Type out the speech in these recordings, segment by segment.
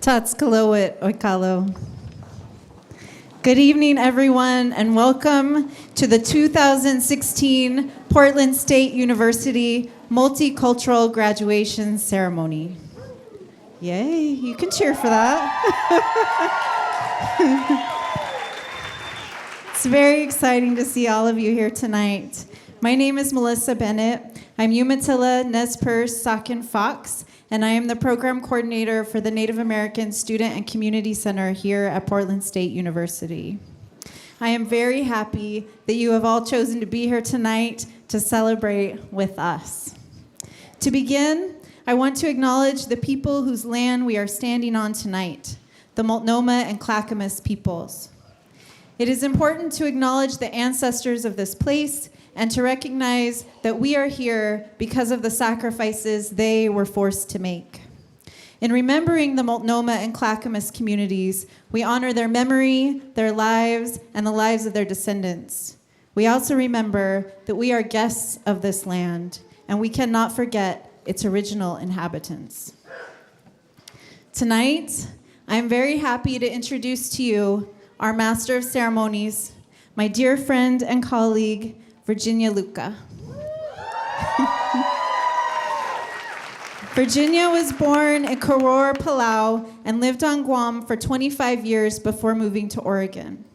Tatskalowit Oikalo. Good evening, everyone, and welcome to the 2016 Portland State University Multicultural Graduation Ceremony. Yay, you can cheer for that. It's very exciting to see all of you here tonight. My name is Melissa Bennett. I'm Umatilla Nez Perce Sakin Fox, and I am the program coordinator for the Native American Student and Community Center here at Portland State University. I am very happy that you have all chosen to be here tonight to celebrate with us. To begin, I want to acknowledge the people whose land we are standing on tonight, the Multnomah and Clackamas peoples. It is important to acknowledge the ancestors of this place and to recognize that we are here because of the sacrifices they were forced to make. In remembering the Multnomah and Clackamas communities, we honor their memory, their lives, and the lives of their descendants. We also remember that we are guests of this land, and we cannot forget its original inhabitants. Tonight, I am very happy to introduce to you our Master of Ceremonies, my dear friend and colleague, Virginia Luca. Virginia was born in Koror, Palau, and lived on Guam for 25 years before moving to Oregon.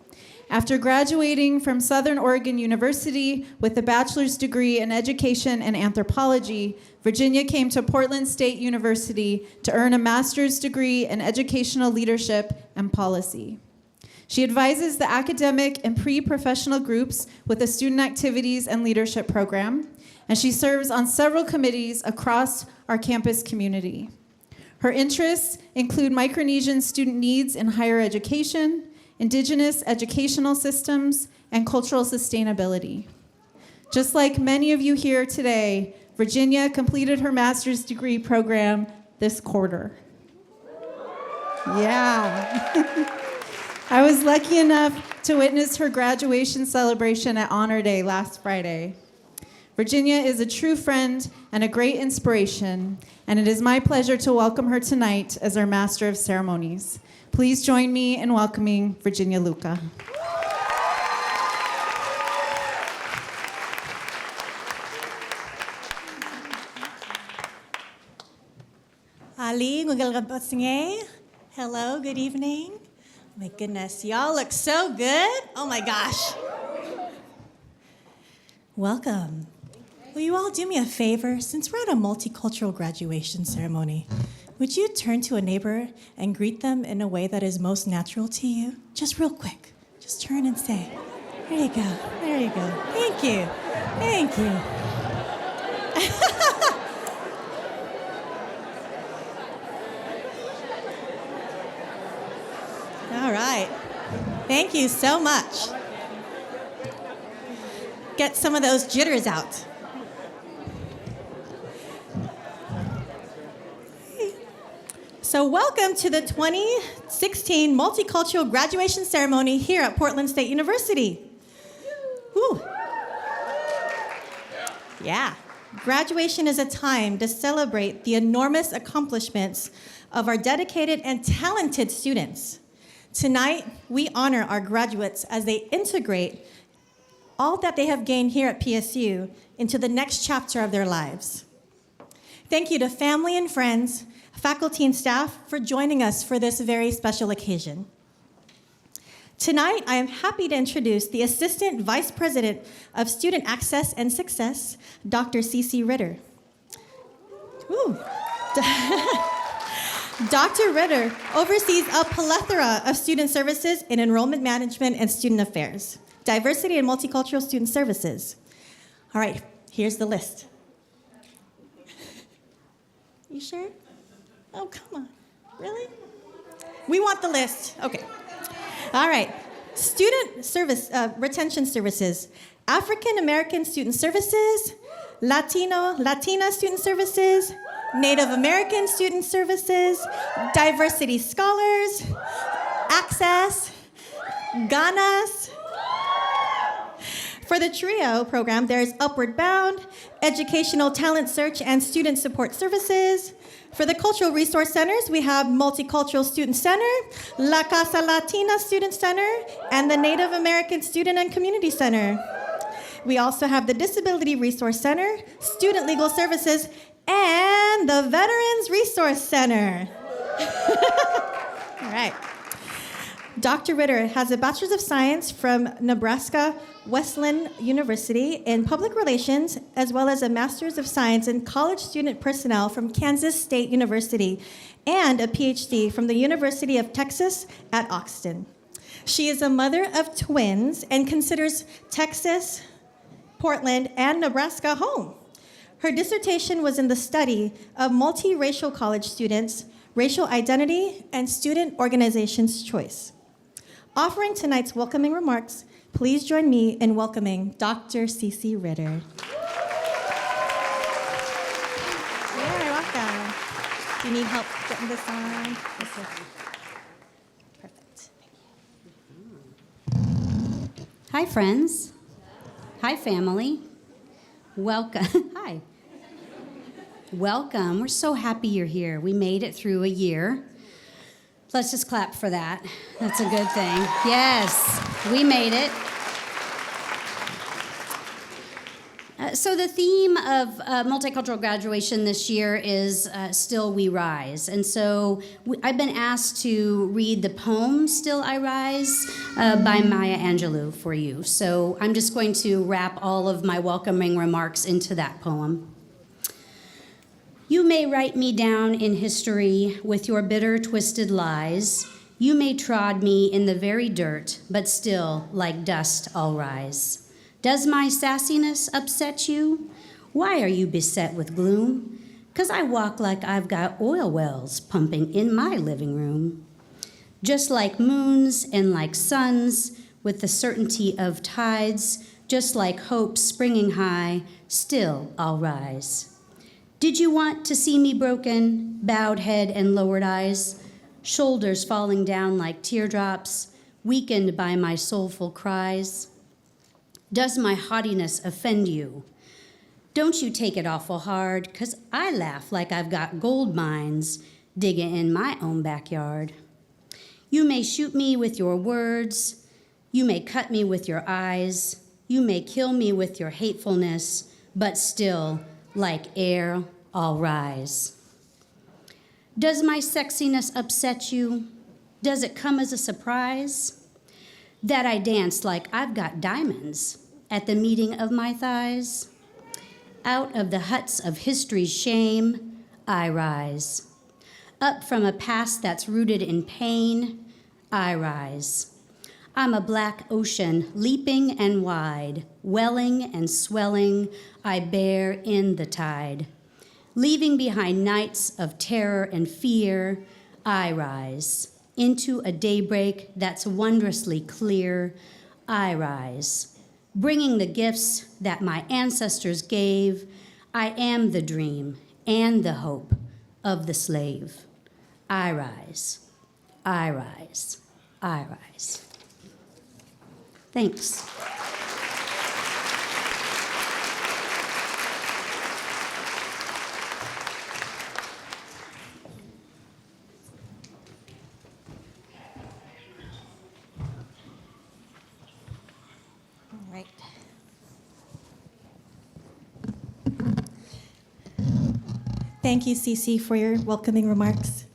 After graduating from Southern Oregon University with a bachelor's degree in education and anthropology, Virginia came to Portland State University to earn a master's degree in educational leadership and policy. She advises the academic and pre-professional groups with the Student Activities and Leadership Program, and she serves on several committees across our campus community. Her interests include Micronesian student needs in higher education, Indigenous educational systems, and cultural sustainability. Just like many of you here today, Virginia completed her master's degree program this quarter. Yeah. I was lucky enough to witness her graduation celebration at Honor Day last Friday. Virginia is a true friend and a great inspiration, and it is my pleasure to welcome her tonight as our Master of Ceremonies. Please join me in welcoming Virginia Luca. Ali, hello, good evening. My goodness, y'all look so good. Oh my gosh. Welcome. Will you all do me a favor? Since we're at a multicultural graduation ceremony, would you turn to a neighbor and greet them in a way that is most natural to you? Just real quick. Just turn and say, there you go, there you go. Thank you, thank you. All right. Thank you so much. Get some of those jitters out. So welcome to the 2016 Multicultural Graduation Ceremony here at Portland State University. Woo. Yeah. Graduation is a time to celebrate the enormous accomplishments of our dedicated and talented students. Tonight, we honor our graduates as they integrate all that they have gained here at PSU into the next chapter of their lives. Thank you to family and friends, faculty and staff for joining us for this very special occasion. Tonight, I am happy to introduce the Assistant Vice President of Student Access and Success, Dr. C.C. Ritter. Ooh. Dr. Ritter oversees a plethora of student services in enrollment management and student affairs, diversity and multicultural student services. All right, here's the list. You sure? Oh, come on. Really? We want the list. Okay. All right. Student service, retention services, African American student services, Latina student services, Native American student services, diversity scholars, access, Ganas. For the TRIO program, there's Upward Bound, Educational Talent Search and Student Support Services, For the Cultural Resource Centers, we have Multicultural Student Center, La Casa Latina Student Center, and the Native American Student and Community Center. We also have the Disability Resource Center, Student Legal Services, and the Veterans Resource Center. All right. Dr. Ritter has a Bachelor's of Science from Nebraska Wesleyan University in Public Relations, as well as a Master's of Science in College Student Personnel from Kansas State University, and a PhD from the University of Texas at Austin. She is a mother of twins and considers Texas, Portland, and Nebraska home. Her dissertation was in the study of multiracial college students, racial identity, and student organizations choice. Offering tonight's welcoming remarks, please join me in welcoming Dr. Cece Ritter. You're welcome. Do you need help getting this on? Perfect. Hi, friends. Hi, family. Welcome. Hi. Welcome. We're so happy you're here. We made it through a year. Let's just clap for that. That's a good thing. Yes, we made it. So the theme of multicultural graduation this year is Still We Rise. And so I've been asked to read the poem Still I Rise by Maya Angelou for you. So I'm just going to wrap all of my welcoming remarks into that poem. You may write me down in history with your bitter, twisted lies. You may trod me in the very dirt, but still, like dust, I'll rise. Does my sassiness upset you? Why are you beset with gloom? 'Cause I walk like I've got oil wells pumping in my living room. Just like moons and like suns, with the certainty of tides, just like hope springing high, still I'll rise. Did you want to see me broken, bowed head and lowered eyes, shoulders falling down like teardrops, weakened by my soulful cries? Does my haughtiness offend you? Don't you take it awful hard, 'cause I laugh like I've got gold mines digging in my own backyard. You may shoot me with your words, you may cut me with your eyes, you may kill me with your hatefulness, but still, like air, I'll rise. Does my sexiness upset you? Does it come as a surprise that I dance like I've got diamonds at the meeting of my thighs? Out of the huts of history's shame, I rise. Up from a past that's rooted in pain, I rise. I'm a black ocean, leaping and wide, welling and swelling, I bear in the tide. Leaving behind nights of terror and fear, I rise. Into a daybreak that's wondrously clear, I rise. Bringing the gifts that my ancestors gave, I am the dream and the hope of the slave. I rise, I rise, I rise. Thanks. All right. Thank you, Cece, for your welcoming remarks.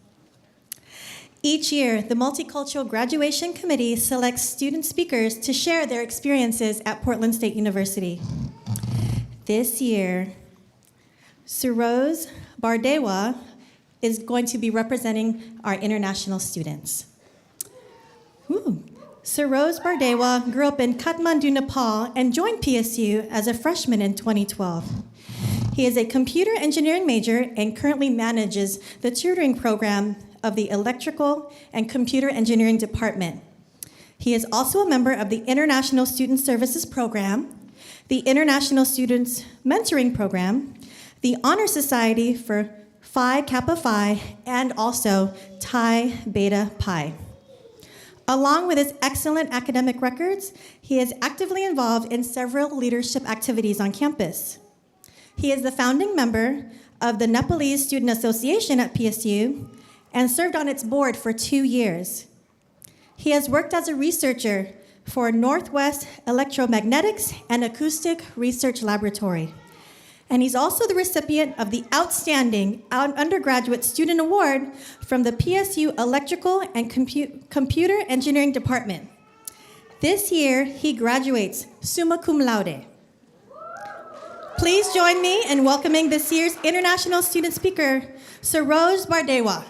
Each year, the Multicultural Graduation Committee selects student speakers to share their experiences at Portland State University. This year, Suroz Bardewa is going to be representing our international students. Suroz Bardewa grew up in Kathmandu, Nepal, and joined PSU as a freshman in 2012. He is a computer engineering major and currently manages the tutoring program of the Electrical and Computer Engineering Department. He is also a member of the International Student Services Program, the International Students Mentoring Program, the Honor Society for Phi Kappa Phi, and also Chi Beta Pi. Along with his excellent academic records, he is actively involved in several leadership activities on campus. He is the founding member of the Nepalese Student Association at PSU and served on its board for 2 years. He has worked as a researcher for Northwest Electromagnetics and Acoustic Research Laboratory. And he's also the recipient of the Outstanding Undergraduate Student Award from the PSU Electrical and Computer Engineering Department. This year, he graduates summa cum laude. Please join me in welcoming this year's international student speaker, Saroj Bardewa.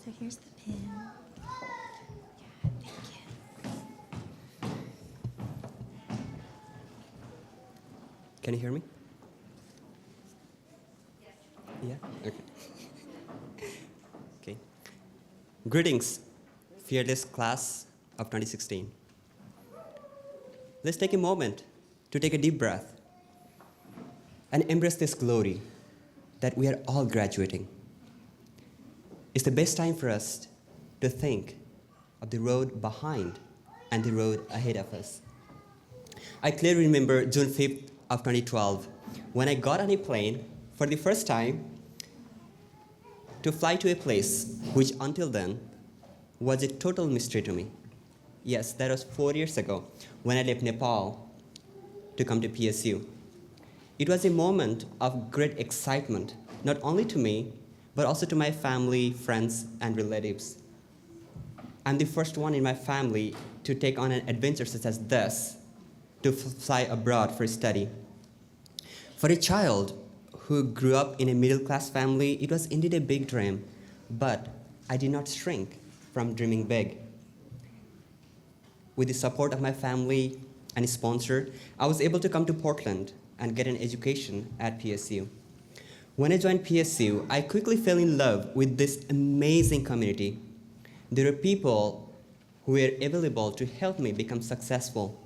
So here's the pin. Yeah, thank you. Can you hear me? Yeah? Okay. Okay. Greetings, fearless class of 2016. Let's take a moment to take a deep breath and embrace this glory that we are all graduating. It's the best time for us to think of the road behind and the road ahead of us. I clearly remember June 5th of 2012 when I got on a plane for the first time to fly to a place which until then was a total mystery to me. Yes, that was 4 years ago when I left Nepal to come to PSU. It was a moment of great excitement, not only to me, but also to my family, friends, and relatives. I'm the first one in my family to take on an adventure such as this, to fly abroad for study. For a child who grew up in a middle-class family, it was indeed a big dream, but I did not shrink from dreaming big. With the support of my family and sponsor, I was able to come to Portland and get an education at PSU. When I joined PSU, I quickly fell in love with this amazing community. There were people who were available to help me become successful.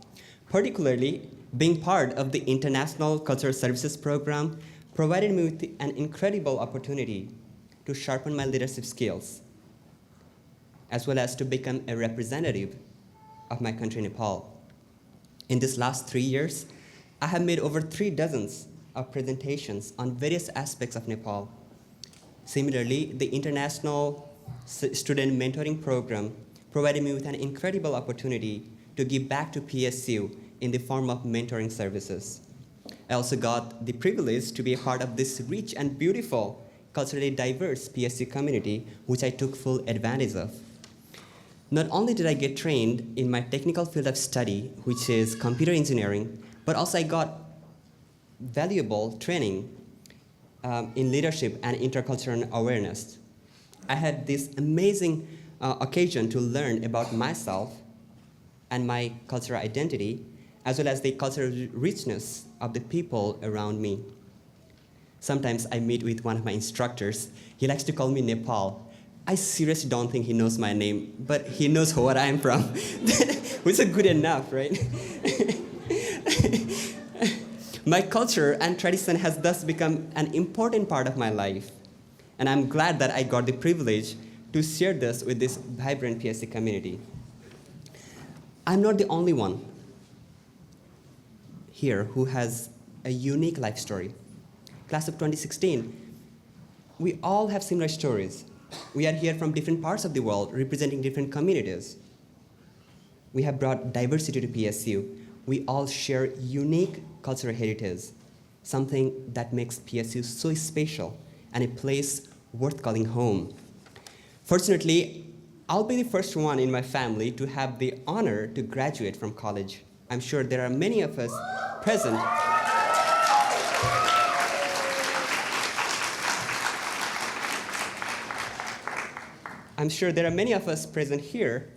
Particularly, being part of the International Cultural Services Program provided me with an incredible opportunity to sharpen my leadership skills, as well as to become a representative of my country, Nepal. In these last 3 years, I have made over 3 dozens of presentations on various aspects of Nepal. Similarly, the International Student Mentoring Program provided me with an incredible opportunity to give back to PSU in the form of mentoring services. I also got the privilege to be a part of this rich and beautiful, culturally diverse PSU community, which I took full advantage of. Not only did I get trained in my technical field of study, which is computer engineering, but also I got valuable training in leadership and intercultural awareness. I had this amazing occasion to learn about myself and my cultural identity, as well as the cultural richness of the people around me. Sometimes I meet with one of my instructors. He likes to call me Nepal. I seriously don't think he knows my name, but he knows where I am from, which is good enough, right? My culture and tradition has thus become an important part of my life, and I'm glad that I got the privilege to share this with this vibrant PSC community. I'm not the only one here who has a unique life story. Class of 2016, we all have similar stories. We are here from different parts of the world, representing different communities. We have brought diversity to PSU. We all share unique cultural heritage, something that makes PSU so special and a place worth calling home. Fortunately, I'll be the first one in my family to have the honor to graduate from college. I'm sure there are many of us present. I'm sure there are many of us present here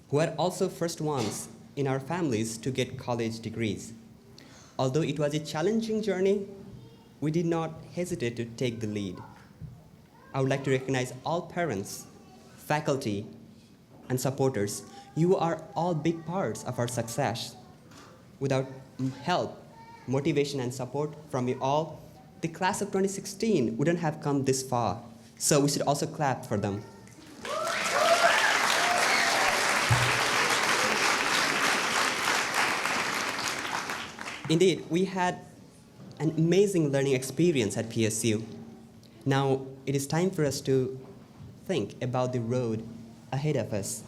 who are also first ones in our families to get college degrees. Although it was a challenging journey, we did not hesitate to take the lead. I would like to recognize all parents, faculty, and supporters. You are all big parts of our success. Without help, motivation, and support from you all, the class of 2016 wouldn't have come this far. So we should also clap for them. Indeed, we had an amazing learning experience at PSU. Now, it is time for us to think about the road ahead of us.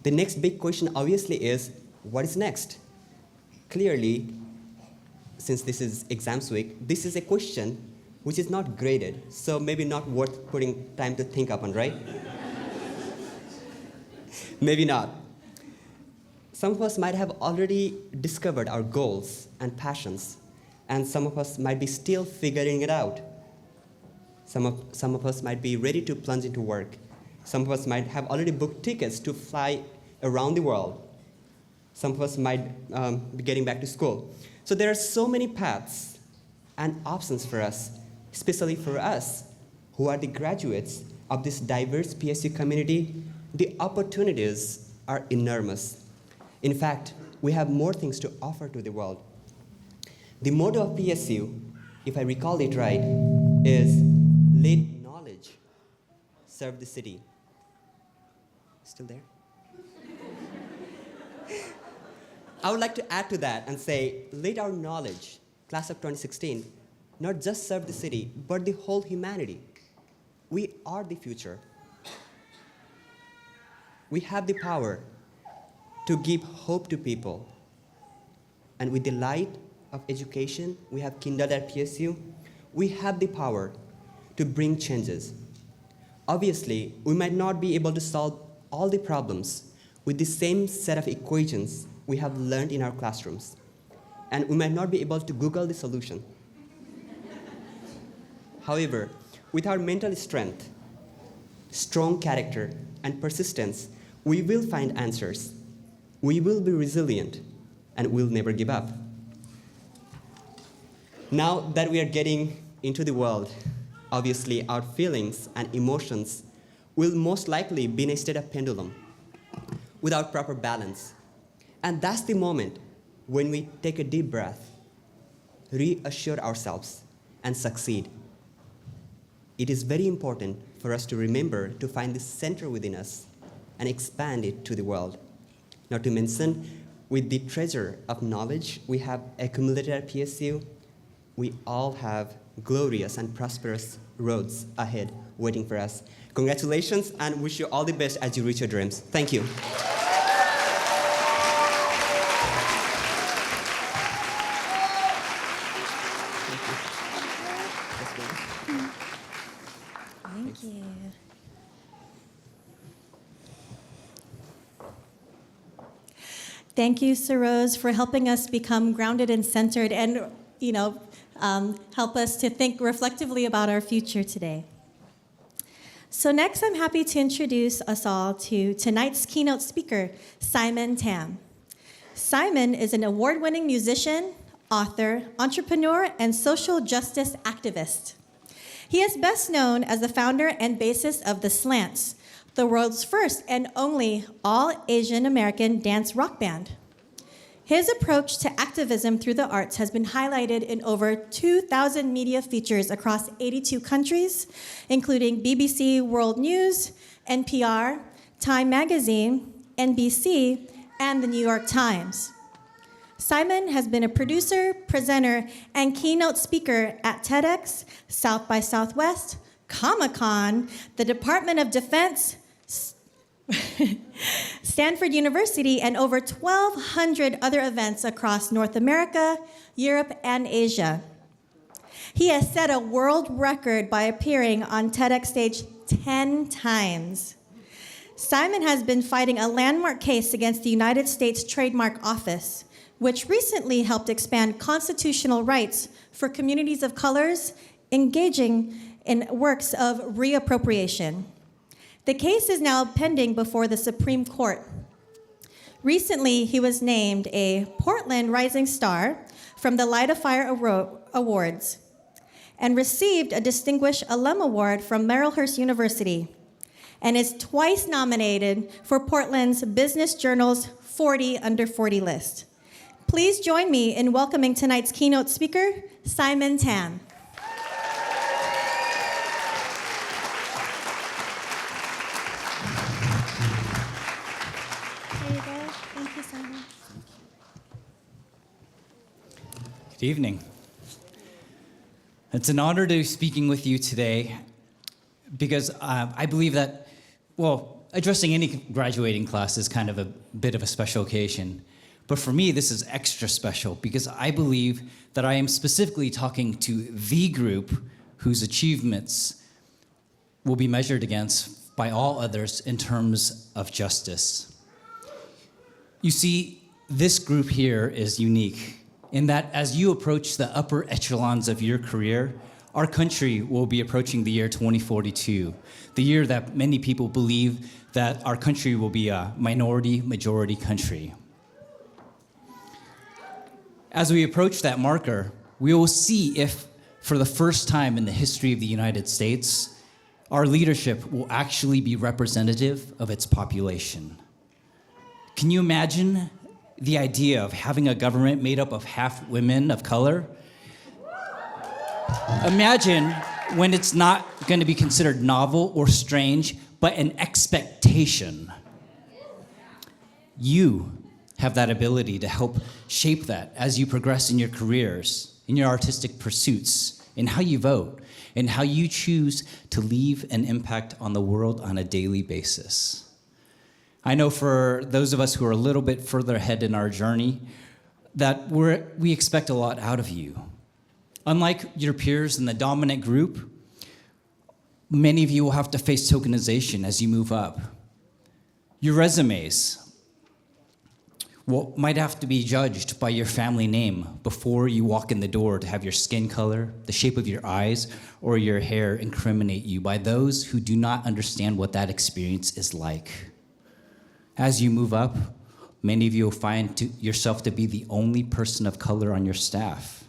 The next big question obviously is, what is next? Clearly, since this is exams week, this is a question which is not graded, so maybe not worth putting time to think upon, right? Maybe not. Some of us might have already discovered our goals and passions, and some of us might be still figuring it out. Some of us might be ready to plunge into work. Some of us might have already booked tickets to fly around the world. Some of us might be getting back to school. So there are so many paths and options for us, especially for us who are the graduates of this diverse PSU community. The opportunities are enormous. In fact, we have more things to offer to the world. The motto of PSU, if I recall it right, is let knowledge serve the city. Still there? I would like to add to that and say, let our knowledge, class of 2016, not just serve the city, but the whole humanity. We are the future. We have the power to give hope to people. And with the light of education we have kindled at PSU, we have the power to bring changes. Obviously, we might not be able to solve all the problems with the same set of equations we have learned in our classrooms. And we might not be able to Google the solution. However, with our mental strength, strong character, and persistence, we will find answers. We will be resilient, and we'll never give up. Now that we are getting into the world, obviously our feelings and emotions will most likely be in a state of pendulum without proper balance. And that's the moment when we take a deep breath, reassure ourselves, and succeed. It is very important for us to remember to find the center within us and expand it to the world. Not to mention, with the treasure of knowledge we have accumulated at PSU, we all have glorious and prosperous roads ahead waiting for us. Congratulations, and wish you all the best as you reach your dreams. Thank you. Thank you. Thank you, Saroz, for helping us become grounded and centered and, help us to think reflectively about our future today. So next, I'm happy to introduce us all to tonight's keynote speaker, Simon Tam. Simon is an award-winning musician, author, entrepreneur, and social justice activist. He is best known as the founder and bassist of The Slants, the world's first and only all-Asian American dance rock band. His approach to activism through the arts has been highlighted in over 2,000 media features across 82 countries, including BBC World News, NPR, Time Magazine, NBC, and the New York Times. Simon has been a producer, presenter, and keynote speaker at TEDx, South by Southwest, Comic-Con, the Department of Defense, Stanford University, and over 1,200 other events across North America, Europe, and Asia. He has set a world record by appearing on TEDx stage 10 times. Simon has been fighting a landmark case against the United States Trademark Office, which recently helped expand constitutional rights for communities of colors engaging in works of reappropriation. The case is now pending before the Supreme Court. Recently, he was named a Portland Rising Star from the Light of Fire Awards and received a Distinguished Alum Award from Marylhurst University and is twice nominated for Portland's Business Journal's 40 Under 40 list. Please join me in welcoming tonight's keynote speaker, Simon Tam. Good evening. It's an honor to be speaking with you today because I believe that, well, addressing any graduating class is kind of a bit of a special occasion. But for me, this is extra special because I believe that I am specifically talking to the group whose achievements will be measured against by all others in terms of justice. You see, this group here is unique in that as you approach the upper echelons of your career, our country will be approaching the year 2042, the year that many people believe that our country will be a minority-majority country. As we approach that marker, we will see if, for the first time in the history of the United States, our leadership will actually be representative of its population. Can you imagine the idea of having a government made up of half women of color? Imagine when it's not going to be considered novel or strange, but an expectation. You have that ability to help shape that as you progress in your careers, in your artistic pursuits, in how you vote, and how you choose to leave an impact on the world on a daily basis. I know for those of us who are a little bit further ahead in our journey, that we expect a lot out of you. Unlike your peers in the dominant group, many of you will have to face tokenization as you move up. Your resumes might have to be judged by your family name before you walk in the door to have your skin color, the shape of your eyes, or your hair incriminate you by those who do not understand what that experience is like. As you move up, many of you will find yourself to be the only person of color on your staff.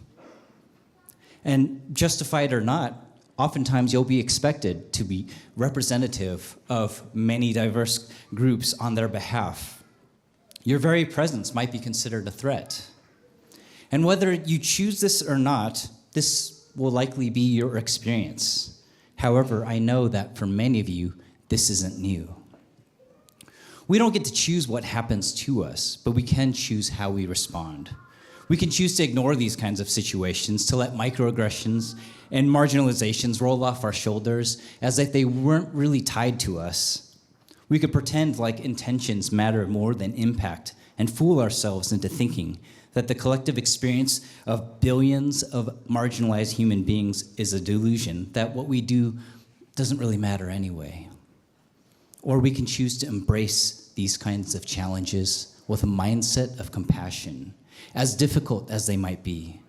And justified or not, oftentimes you'll be expected to be representative of many diverse groups on their behalf. Your very presence might be considered a threat. And whether you choose this or not, this will likely be your experience. However, I know that for many of you, this isn't new. We don't get to choose what happens to us, but we can choose how we respond. We can choose to ignore these kinds of situations, to let microaggressions and marginalizations roll off our shoulders as if they weren't really tied to us. We could pretend like intentions matter more than impact and fool ourselves into thinking that the collective experience of billions of marginalized human beings is a delusion, that what we do doesn't really matter anyway. Or we can choose to embrace these kinds of challenges with a mindset of compassion, as difficult as they might be.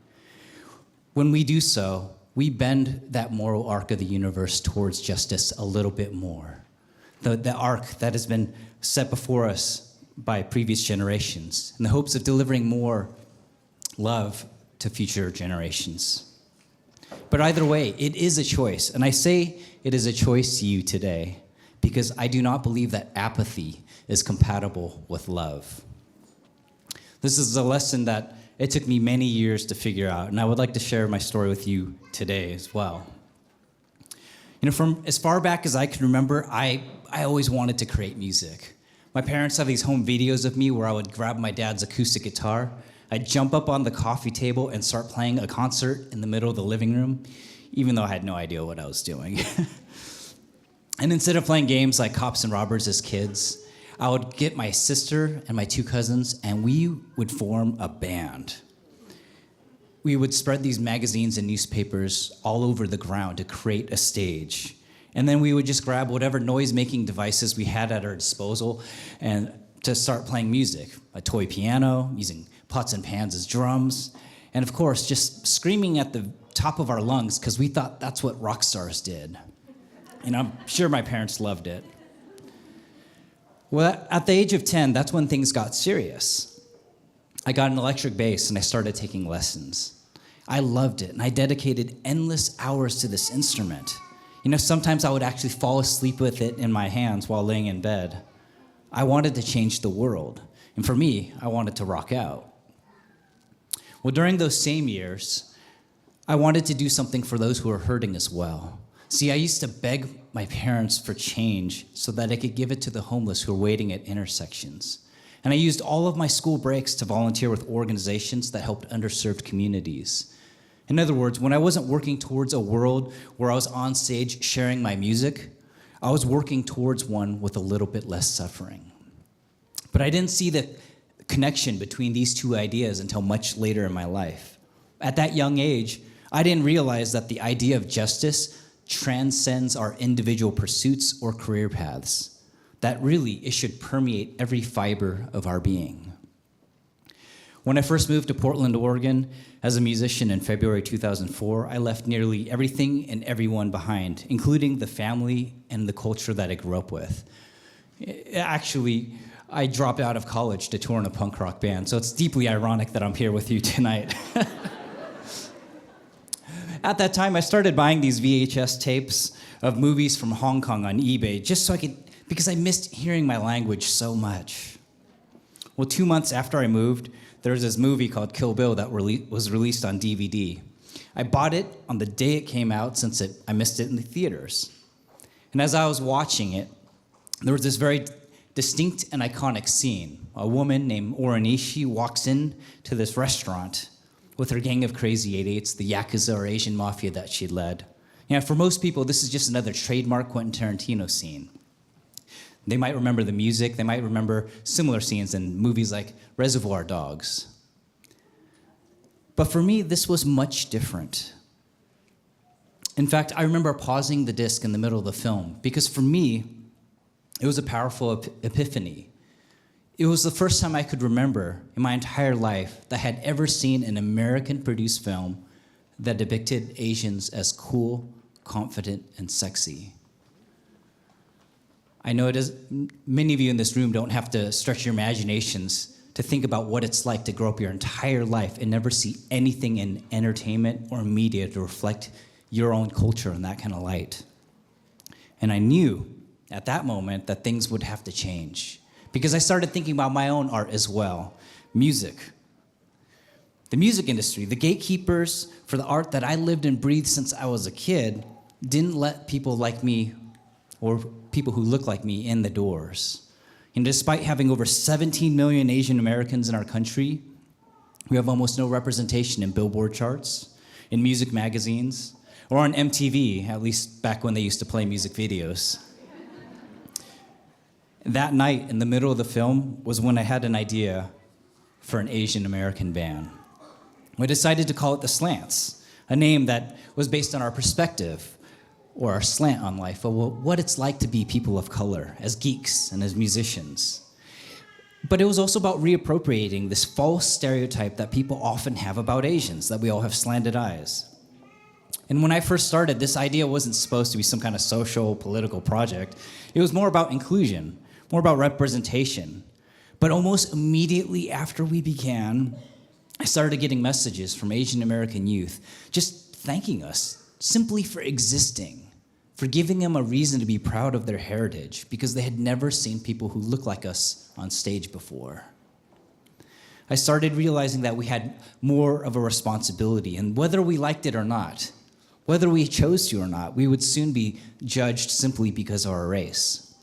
When we do so, we bend that moral arc of the universe towards justice a little bit more. The arc that has been set before us by previous generations in the hopes of delivering more love to future generations. But either way, it is a choice. And I say it is a choice to you today because I do not believe that apathy is compatible with love. This is a lesson that it took me many years to figure out, and I would like to share my story with you today as well. You know, from as far back as I can remember, I always wanted to create music. My parents have these home videos of me where I would grab my dad's acoustic guitar, I'd jump up on the coffee table and start playing a concert in the middle of the living room, even though I had no idea what I was doing. And instead of playing games like cops and robbers as kids, I would get my sister and my two cousins, and we would form a band. We would spread these magazines and newspapers all over the ground to create a stage. And then we would just grab whatever noise-making devices we had at our disposal and to start playing music. A toy piano, using pots and pans as drums, and of course, just screaming at the top of our lungs because we thought that's what rock stars did. And I'm sure my parents loved it. Well, at the age of 10, that's when things got serious. I got an electric bass and I started taking lessons. I loved it, and I dedicated endless hours to this instrument. You know, sometimes I would actually fall asleep with it in my hands while laying in bed. I wanted to change the world, and for me, I wanted to rock out. Well, during those same years, I wanted to do something for those who are hurting as well. See, I used to beg my parents for change so that I could give it to the homeless who are waiting at intersections. And I used all of my school breaks to volunteer with organizations that helped underserved communities. In other words, when I wasn't working towards a world where I was on stage sharing my music, I was working towards one with a little bit less suffering. But I didn't see the connection between these two ideas until much later in my life. At that young age, I didn't realize that the idea of justice transcends our individual pursuits or career paths, that really it should permeate every fiber of our being. When I first moved to Portland, Oregon, as a musician in February 2004, I left nearly everything and everyone behind, including the family and the culture that I grew up with. Actually, I dropped out of college to tour in a punk rock band, so it's deeply ironic that I'm here with you tonight. At that time, I started buying these VHS tapes of movies from Hong Kong on eBay just so I could, because I missed hearing my language so much. Well, 2 months after I moved, there was this movie called Kill Bill that was released on DVD. I bought it on the day it came out since I missed it in the theaters. And as I was watching it, there was this very distinct and iconic scene. A woman named Oranishi walks in to this restaurant with her gang of crazy idiots, the Yakuza or Asian mafia that she'd led. You know, for most people, this is just another trademark Quentin Tarantino scene. They might remember the music, they might remember similar scenes in movies like Reservoir Dogs. But for me, this was much different. In fact, I remember pausing the disc in the middle of the film, because for me, it was a powerful epiphany. It was the first time I could remember in my entire life that I had ever seen an American-produced film that depicted Asians as cool, confident, and sexy. I know many of you in this room don't have to stretch your imaginations to think about what it's like to grow up your entire life and never see anything in entertainment or media to reflect your own culture in that kind of light. And I knew at that moment that things would have to change, because I started thinking about my own art as well, music. The music industry, the gatekeepers for the art that I lived and breathed since I was a kid, didn't let people like me or people who look like me in the doors. And despite having over 17 million Asian Americans in our country, we have almost no representation in Billboard charts, in music magazines, or on MTV, at least back when they used to play music videos. That night, in the middle of the film, was when I had an idea for an Asian American band. We decided to call it The Slants, a name that was based on our perspective, or our slant on life, or what it's like to be people of color, as geeks and as musicians. But it was also about reappropriating this false stereotype that people often have about Asians, that we all have slanted eyes. And when I first started, this idea wasn't supposed to be some kind of social, political project. It was more about inclusion, more about representation. But almost immediately after we began, I started getting messages from Asian American youth just thanking us simply for existing, for giving them a reason to be proud of their heritage, because they had never seen people who looked like us on stage before. I started realizing that we had more of a responsibility, and whether we liked it or not, whether we chose to or not, we would soon be judged simply because of our race.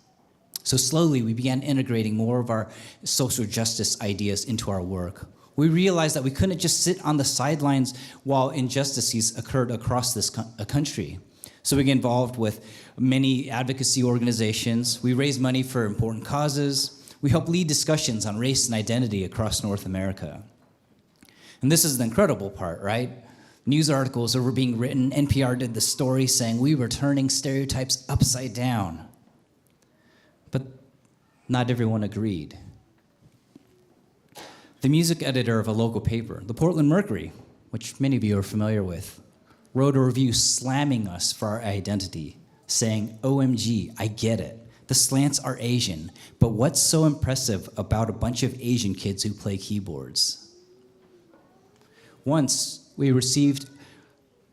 So slowly, we began integrating more of our social justice ideas into our work. We realized that we couldn't just sit on the sidelines while injustices occurred across this country. So we got involved with many advocacy organizations. We raised money for important causes. We helped lead discussions on race and identity across North America. And this is the incredible part, right? News articles were being written. NPR did the story saying we were turning stereotypes upside down. But not everyone agreed. The music editor of a local paper, the Portland Mercury, which many of you are familiar with, wrote a review slamming us for our identity, saying, "OMG, I get it. The Slants are Asian, but what's so impressive about a bunch of Asian kids who play keyboards?" Once, we received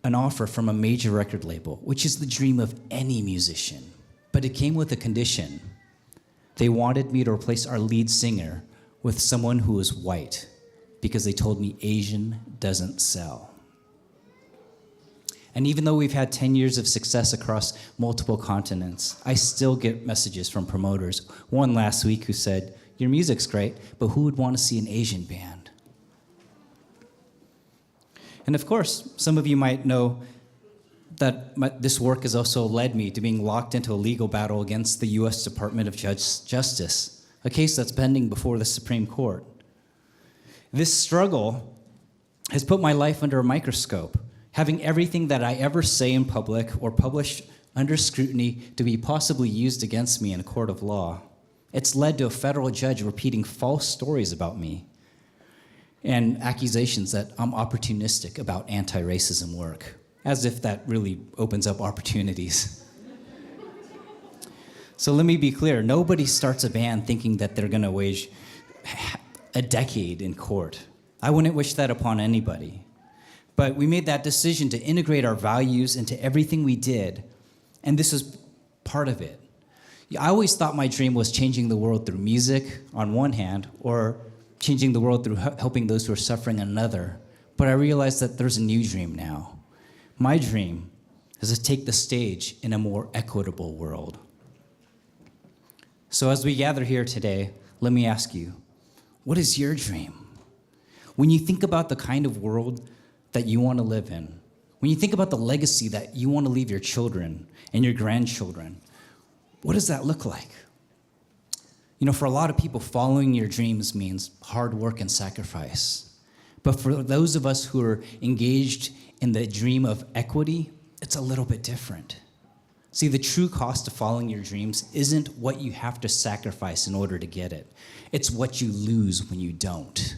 an offer from a major record label, which is the dream of any musician, but it came with a condition. They wanted me to replace our lead singer with someone who was white, because they told me Asian doesn't sell. And even though we've had 10 years of success across multiple continents, I still get messages from promoters. One last week who said, Your music's great, but who would want to see an Asian band? And of course, some of you might know that this work has also led me to being locked into a legal battle against the U.S. Department of Justice, a case that's pending before the Supreme Court. This struggle has put my life under a microscope, having everything that I ever say in public or publish under scrutiny to be possibly used against me in a court of law. It's led to a federal judge repeating false stories about me and accusations that I'm opportunistic about anti-racism work, as if that really opens up opportunities. So let me be clear, nobody starts a band thinking that they're gonna wage a decade in court. I wouldn't wish that upon anybody. But we made that decision to integrate our values into everything we did, and this is part of it. I always thought my dream was changing the world through music on one hand, or changing the world through helping those who are suffering on another. But I realized that there's a new dream now. My dream is to take the stage in a more equitable world. So as we gather here today, let me ask you, what is your dream? When you think about the kind of world that you want to live in, when you think about the legacy that you want to leave your children and your grandchildren, what does that look like? You know, for a lot of people, following your dreams means hard work and sacrifice. But for those of us who are engaged in the dream of equity, it's a little bit different. See, the true cost of following your dreams isn't what you have to sacrifice in order to get it. It's what you lose when you don't.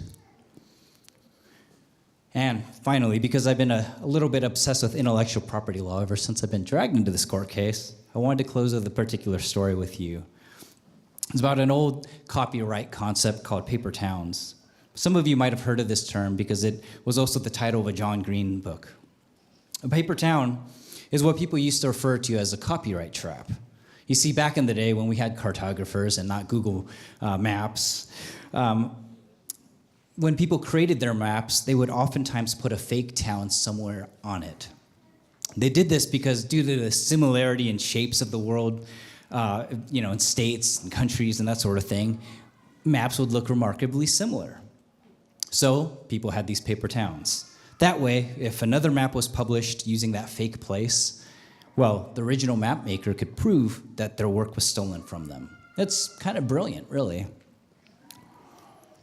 And finally, because I've been a little bit obsessed with intellectual property law ever since I've been dragged into this court case, I wanted to close with a particular story with you. It's about an old copyright concept called paper towns. Some of you might have heard of this term because it was also the title of a John Green book. A paper town is what people used to refer to as a copyright trap. You see, back in the day when we had cartographers and not Google Maps, when people created their maps, they would oftentimes put a fake town somewhere on it. They did this because due to the similarity in shapes of the world, in states and countries and that sort of thing, maps would look remarkably similar. So people had these paper towns. That way, if another map was published using that fake place, well, the original map maker could prove that their work was stolen from them. It's kind of brilliant, really.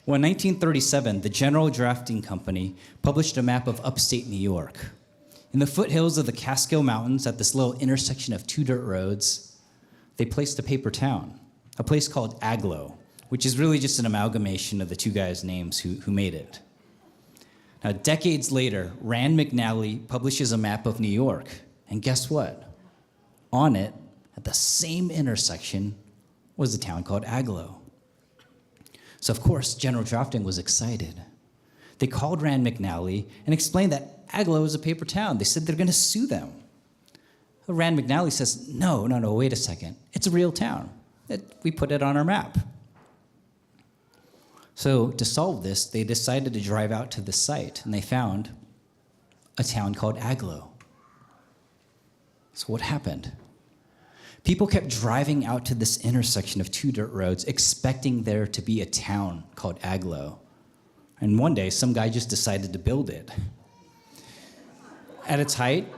Well, in 1937, the General Drafting Company published a map of upstate New York. In the foothills of the Catskill Mountains, at this little intersection of two dirt roads, they placed a paper town, a place called Agloe, which is really just an amalgamation of the two guys' names who made it. Now, decades later, Rand McNally publishes a map of New York, and guess what? On it, at the same intersection, was a town called Agloe. So, of course, General Drafting was excited. They called Rand McNally and explained that Agloe is a paper town. They said they're going to sue them. Rand McNally says, no, wait a second. It's a real town. We put it on our map. So to solve this, they decided to drive out to the site, and they found a town called Agloe. So what happened? People kept driving out to this intersection of two dirt roads, expecting there to be a town called Agloe. And one day, some guy just decided to build it. At its height,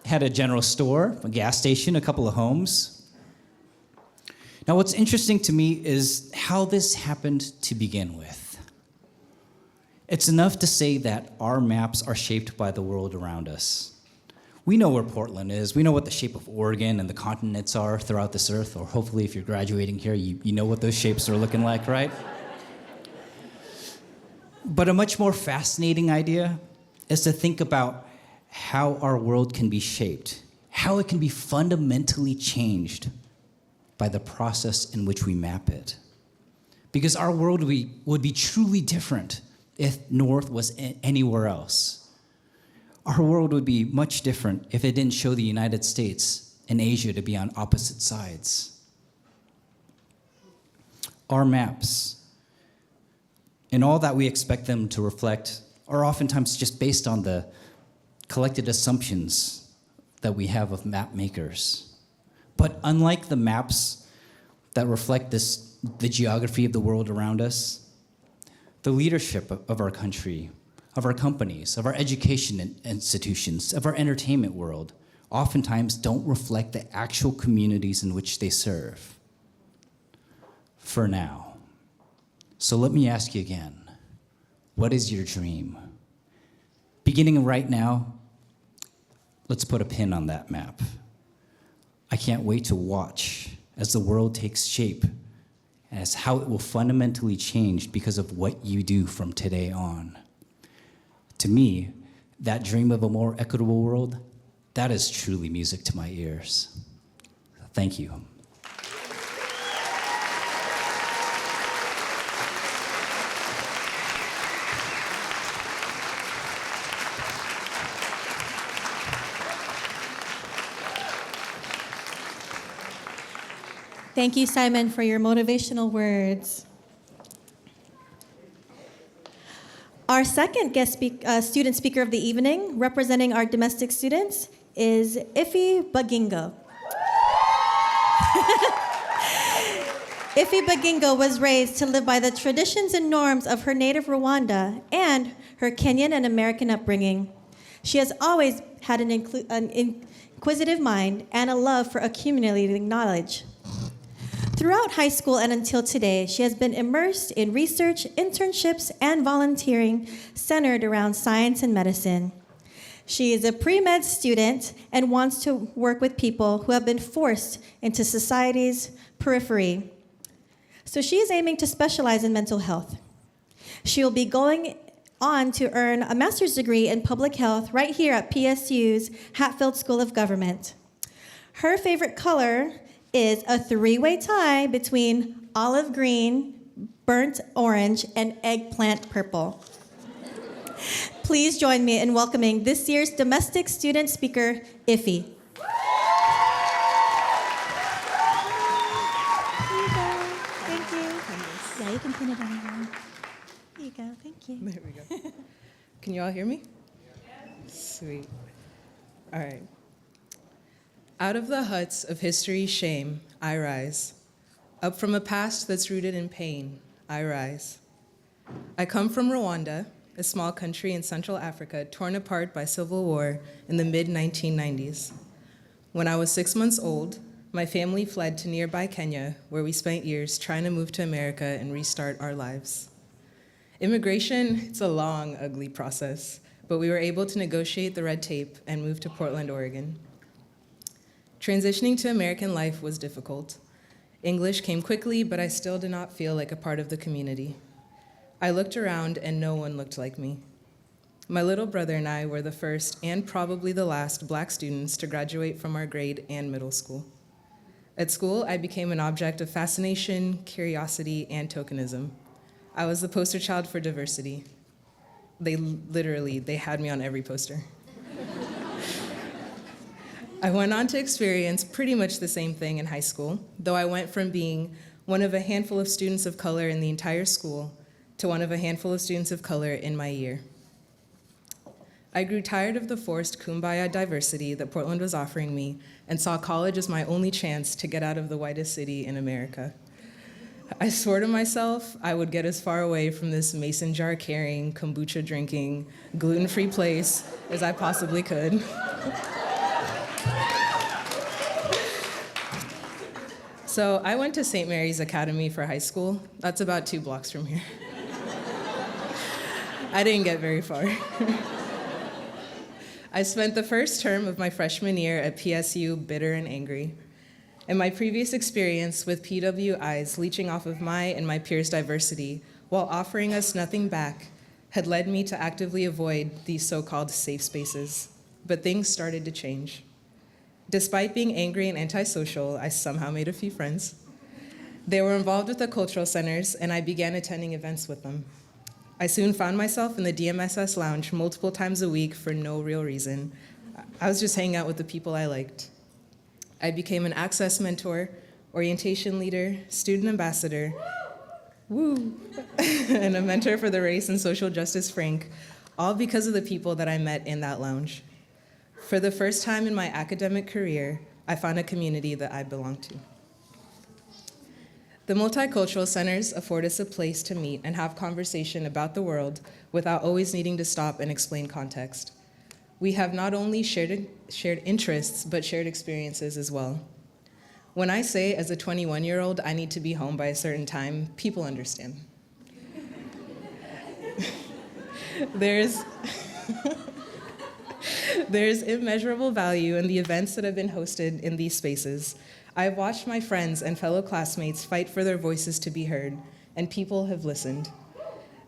it had a general store, a gas station, a couple of homes. Now, what's interesting to me is how this happened to begin with. It's enough to say that our maps are shaped by the world around us. We know where Portland is. We know what the shape of Oregon and the continents are throughout this earth, or hopefully if you're graduating here, you know what those shapes are looking like, right? But a much more fascinating idea is to think about how our world can be shaped, how it can be fundamentally changed by the process in which we map it. Because our world would be truly different if North was anywhere else. Our world would be much different if it didn't show the United States and Asia to be on opposite sides. Our maps, and all that we expect them to reflect, are oftentimes just based on the collected assumptions that we have of map makers. But unlike the maps that reflect the geography of the world around us. The leadership of our country, of our companies, of our education institutions, of our entertainment world, oftentimes don't reflect the actual communities in which they serve. For now. So let me ask you again, what is your dream? Beginning right now, let's put a pin on that map. I can't wait to watch as the world takes shape, as how it will fundamentally change because of what you do from today on. To me, that dream of a more equitable world, that is truly music to my ears. Thank you. Thank you, Simon, for your motivational words. Our second student speaker of the evening, representing our domestic students, is Ife Bagingo. Ife Bagingo was raised to live by the traditions and norms of her native Rwanda and her Kenyan and American upbringing. She has always had an inquisitive mind and a love for accumulating knowledge. Throughout high school and until today, she has been immersed in research, internships, and volunteering centered around science and medicine. She is a pre-med student and wants to work with people who have been forced into society's periphery. So she is aiming to specialize in mental health. She will be going on to earn a master's degree in public health right here at PSU's Hatfield School of Government. Her favorite color is a three-way tie between olive green, burnt orange, and eggplant purple. Please join me in welcoming this year's domestic student speaker, Ife. Here you go. Thank you. Yeah, you can pin it on there. Here you go. Thank you. There we go. Can you all hear me? Yes. Sweet. All right. Out of the huts of history's shame, I rise. Up from a past that's rooted in pain, I rise. I come from Rwanda, a small country in Central Africa torn apart by civil war in the mid-1990s. When I was 6 months old, my family fled to nearby Kenya, where we spent years trying to move to America and restart our lives. Immigration, it's a long, ugly process, but we were able to negotiate the red tape and move to Portland, Oregon. Transitioning to American life was difficult. English came quickly, but I still did not feel like a part of the community. I looked around and no one looked like me. My little brother and I were the first and probably the last Black students to graduate from our grade and middle school. At school, I became an object of fascination, curiosity, and tokenism. I was the poster child for diversity. They had me on every poster. I went on to experience pretty much the same thing in high school, though I went from being one of a handful of students of color in the entire school to one of a handful of students of color in my year. I grew tired of the forced kumbaya diversity that Portland was offering me and saw college as my only chance to get out of the whitest city in America. I swore to myself I would get as far away from this mason jar carrying, kombucha drinking, gluten-free place as I possibly could. So I went to St. Mary's Academy for high school. That's about 2 blocks from here. I didn't get very far. I spent the first term of my freshman year at PSU bitter and angry. And my previous experience with PWIs leeching off of my and my peers' diversity while offering us nothing back had led me to actively avoid these so-called safe spaces. But things started to change. Despite being angry and antisocial, I somehow made a few friends. They were involved with the cultural centers, and I began attending events with them. I soon found myself in the DMSS lounge multiple times a week for no real reason. I was just hanging out with the people I liked. I became an access mentor, orientation leader, student ambassador, and a mentor for the Race and Social Justice Frank, all because of the people that I met in that lounge. For the first time in my academic career, I found a community that I belonged to. The multicultural centers afford us a place to meet and have conversation about the world without always needing to stop and explain context. We have not only shared interests, but shared experiences as well. When I say as a 21-year-old I need to be home by a certain time, people understand. There's immeasurable value in the events that have been hosted in these spaces. I've watched my friends and fellow classmates fight for their voices to be heard, and people have listened.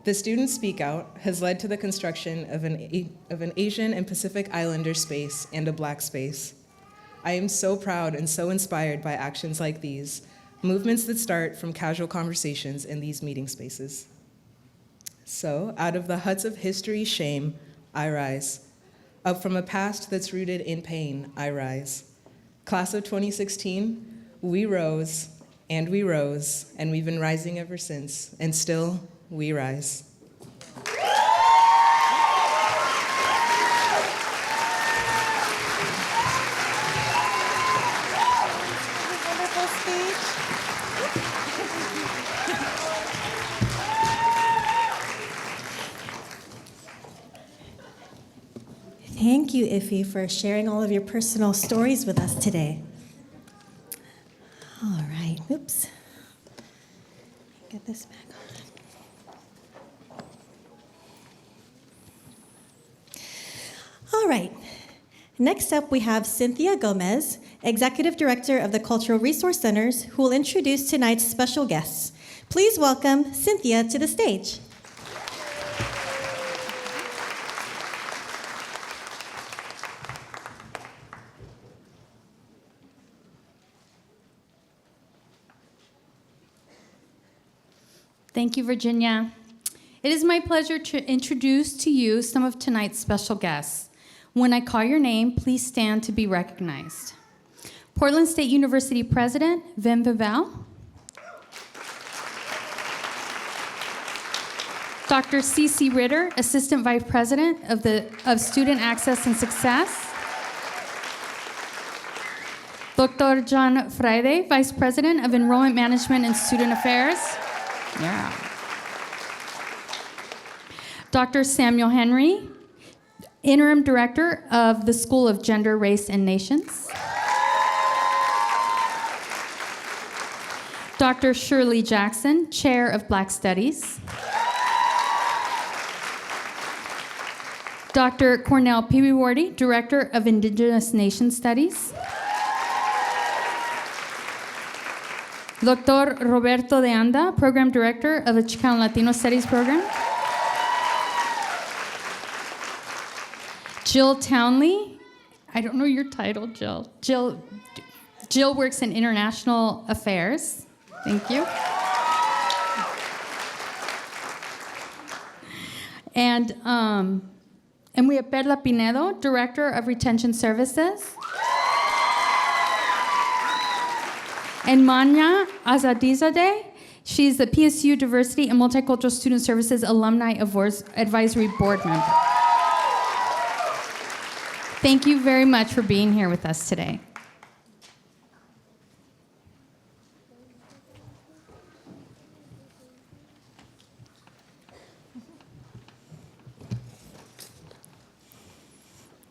The Student Speak Out has led to the construction of an Asian and Pacific Islander space and a Black space. I am so proud and so inspired by actions like these, movements that start from casual conversations in these meeting spaces. So, out of the huts of history, shame, I rise. Up from a past that's rooted in pain, I rise. Class of 2016, we rose, and we've been rising ever since, and still, we rise. Wonderful speech. Thank you, Iffy, for sharing all of your personal stories with us today. All right, oops. Get this back on. All right, next up we have Cynthia Gomez, Executive Director of the Cultural Resource Centers, who will introduce tonight's special guests. Please welcome Cynthia to the stage. Thank you, Virginia. It is my pleasure to introduce to you some of tonight's special guests. When I call your name, please stand to be recognized. Portland State University President, Vin Vival. Dr. C.C. Ritter, Assistant Vice President of Student Access and Success. Dr. John Friday, Vice President of Enrollment Management and Student Affairs. Yeah. Dr. Samuel Henry, Interim Director of the School of Gender, Race, and Nations. Dr. Shirley Jackson, Chair of Black Studies. Dr. Cornell Pibiwardi, Director of Indigenous Nation Studies. Dr. Roberto de Anda, Program Director of the Chicano Latino Studies Program. Jill Townley, I don't know your title, Jill. Jill works in International Affairs. Thank you. And we have Perla Pinedo, Director of Retention Services. And Manya Azadizadeh, she's the PSU Diversity and Multicultural Student Services Alumni Advisory Board member. Thank you very much for being here with us today.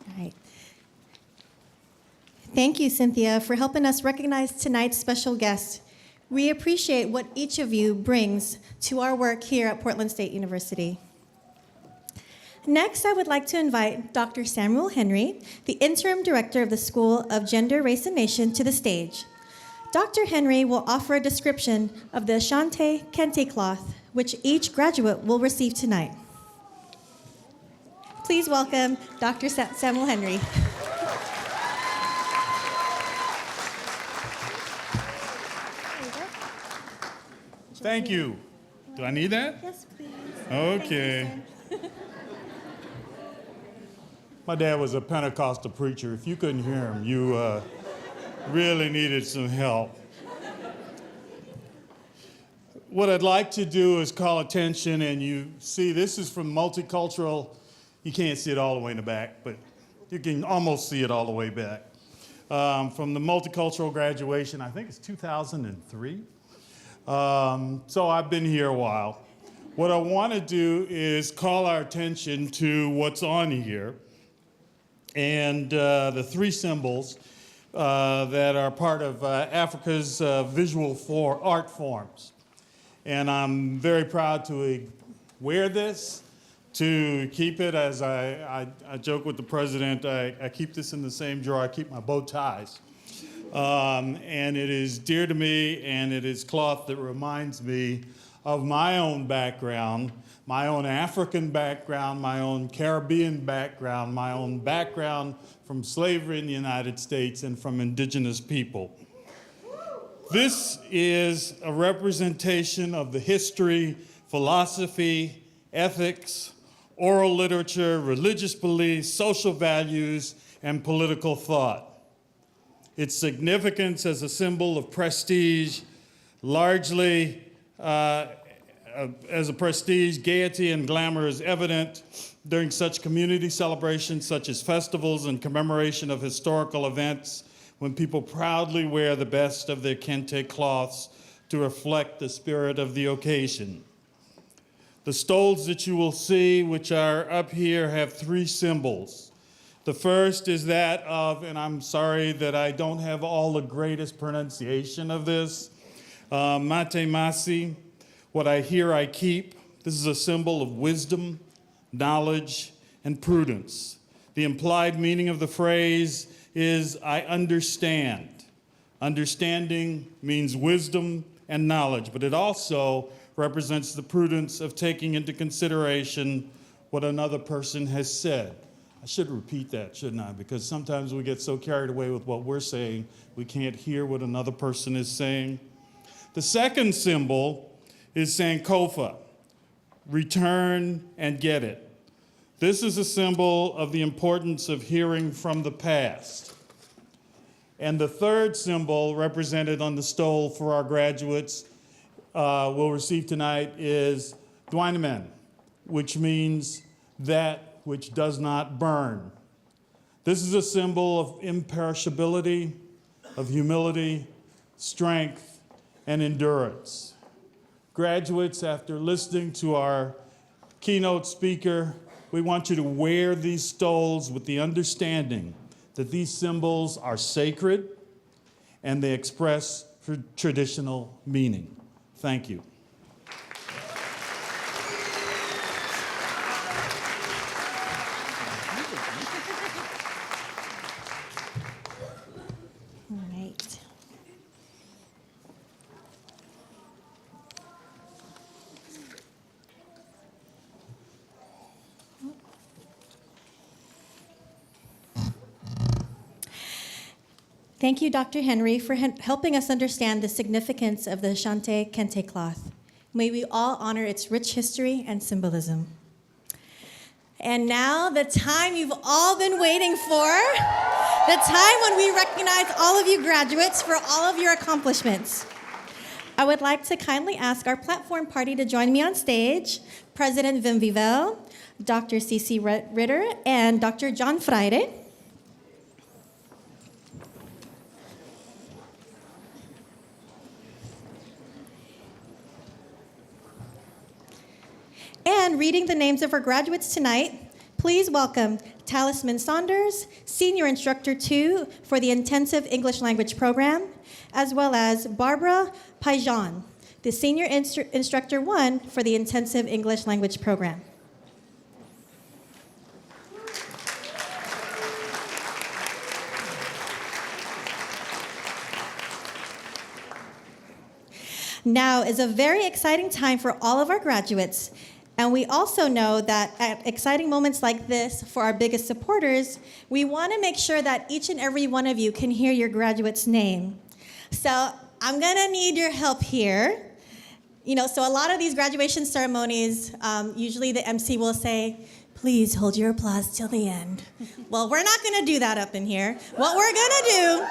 All right. Thank you, Cynthia, for helping us recognize tonight's special guest. We appreciate what each of you brings to our work here at Portland State University. Next, I would like to invite Dr. Samuel Henry, the Interim Director of the School of Gender, Race, and Nation, to the stage. Dr. Henry will offer a description of the Ashanti Kente cloth, which each graduate will receive tonight. Please welcome Dr. Samuel Henry. Thank you. Do I need that? Yes, please. Okay. My dad was a Pentecostal preacher. If you couldn't hear him, you really needed some help. What I'd like to do is call attention, and you see this is from Multicultural. You can't see it all the way in the back, but you can almost see it all the way back. From the Multicultural Graduation, I think it's 2003. So I've been here a while. What I want to do is call our attention to what's on here and the three symbols that are part of Africa's visual art forms. And I'm very proud to wear this, to keep it, as I joke with the president, I keep this in the same drawer I keep my bow ties. And it is dear to me, and it is cloth that reminds me of my own background, my own African background, my own Caribbean background, my own background from slavery in the United States and from indigenous people. This is a representation of the history, philosophy, ethics, oral literature, religious beliefs, social values, and political thought. Its significance as a symbol of prestige, largely as a prestige, gaiety, and glamour is evident during such community celebrations such as festivals and commemoration of historical events, when people proudly wear the best of their kente cloths to reflect the spirit of the occasion. The stoles that you will see, which are up here, have three symbols. The first is that of, and I'm sorry that I don't have all the greatest pronunciation of this, mate masi, what I hear I keep. This is a symbol of wisdom, knowledge, and prudence. The implied meaning of the phrase is I understand. Understanding means wisdom and knowledge, but it also represents the prudence of taking into consideration what another person has said. I should repeat that, shouldn't I? Because sometimes we get so carried away with what we're saying, we can't hear what another person is saying. The second symbol is Sankofa, return and get it. This is a symbol of the importance of hearing from the past. And the third symbol represented on the stole for our graduates will receive tonight is Dwaynemen, which means that which does not burn. This is a symbol of imperishability, of humility, strength, and endurance. Graduates, after listening to our keynote speaker, we want you to wear these stoles with the understanding that these symbols are sacred and they express traditional meaning. Thank you. All right. Thank you, Dr. Henry, for helping us understand the significance of the Ashanti Kente cloth. May we all honor its rich history and symbolism. And now, the time you've all been waiting for, the time when we recognize all of you graduates for all of your accomplishments. I would like to kindly ask our platform party to join me on stage, President Wim Vivel, Dr. Cece Ritter, and Dr. John Freire. And reading the names of our graduates tonight, please welcome Talisman Saunders, Senior Instructor 2 for the Intensive English Language Program, as well as Barbara Paijan, the Senior Instructor 1 for the Intensive English Language Program. Now is a very exciting time for all of our graduates. And we also know that at exciting moments like this, for our biggest supporters, we want to make sure that each and every one of you can hear your graduate's name. So I'm going to need your help here. So a lot of these graduation ceremonies, usually the MC will say, please hold your applause till the end. Well, we're not going to do that up in here. What we're going to do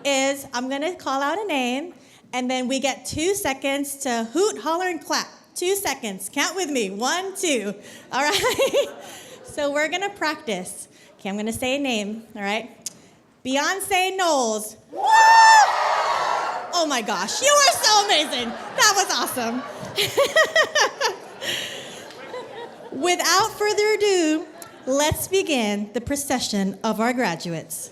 is I'm going to call out a name, and then we get 2 seconds to hoot, holler, and clap. 2 seconds. Count with me. 1, 2. All right? So we're going to practice. Okay, I'm going to say a name. All right? Beyonce Knowles. Oh, my gosh, you were so amazing. That was awesome. Without further ado, let's begin the procession of our graduates.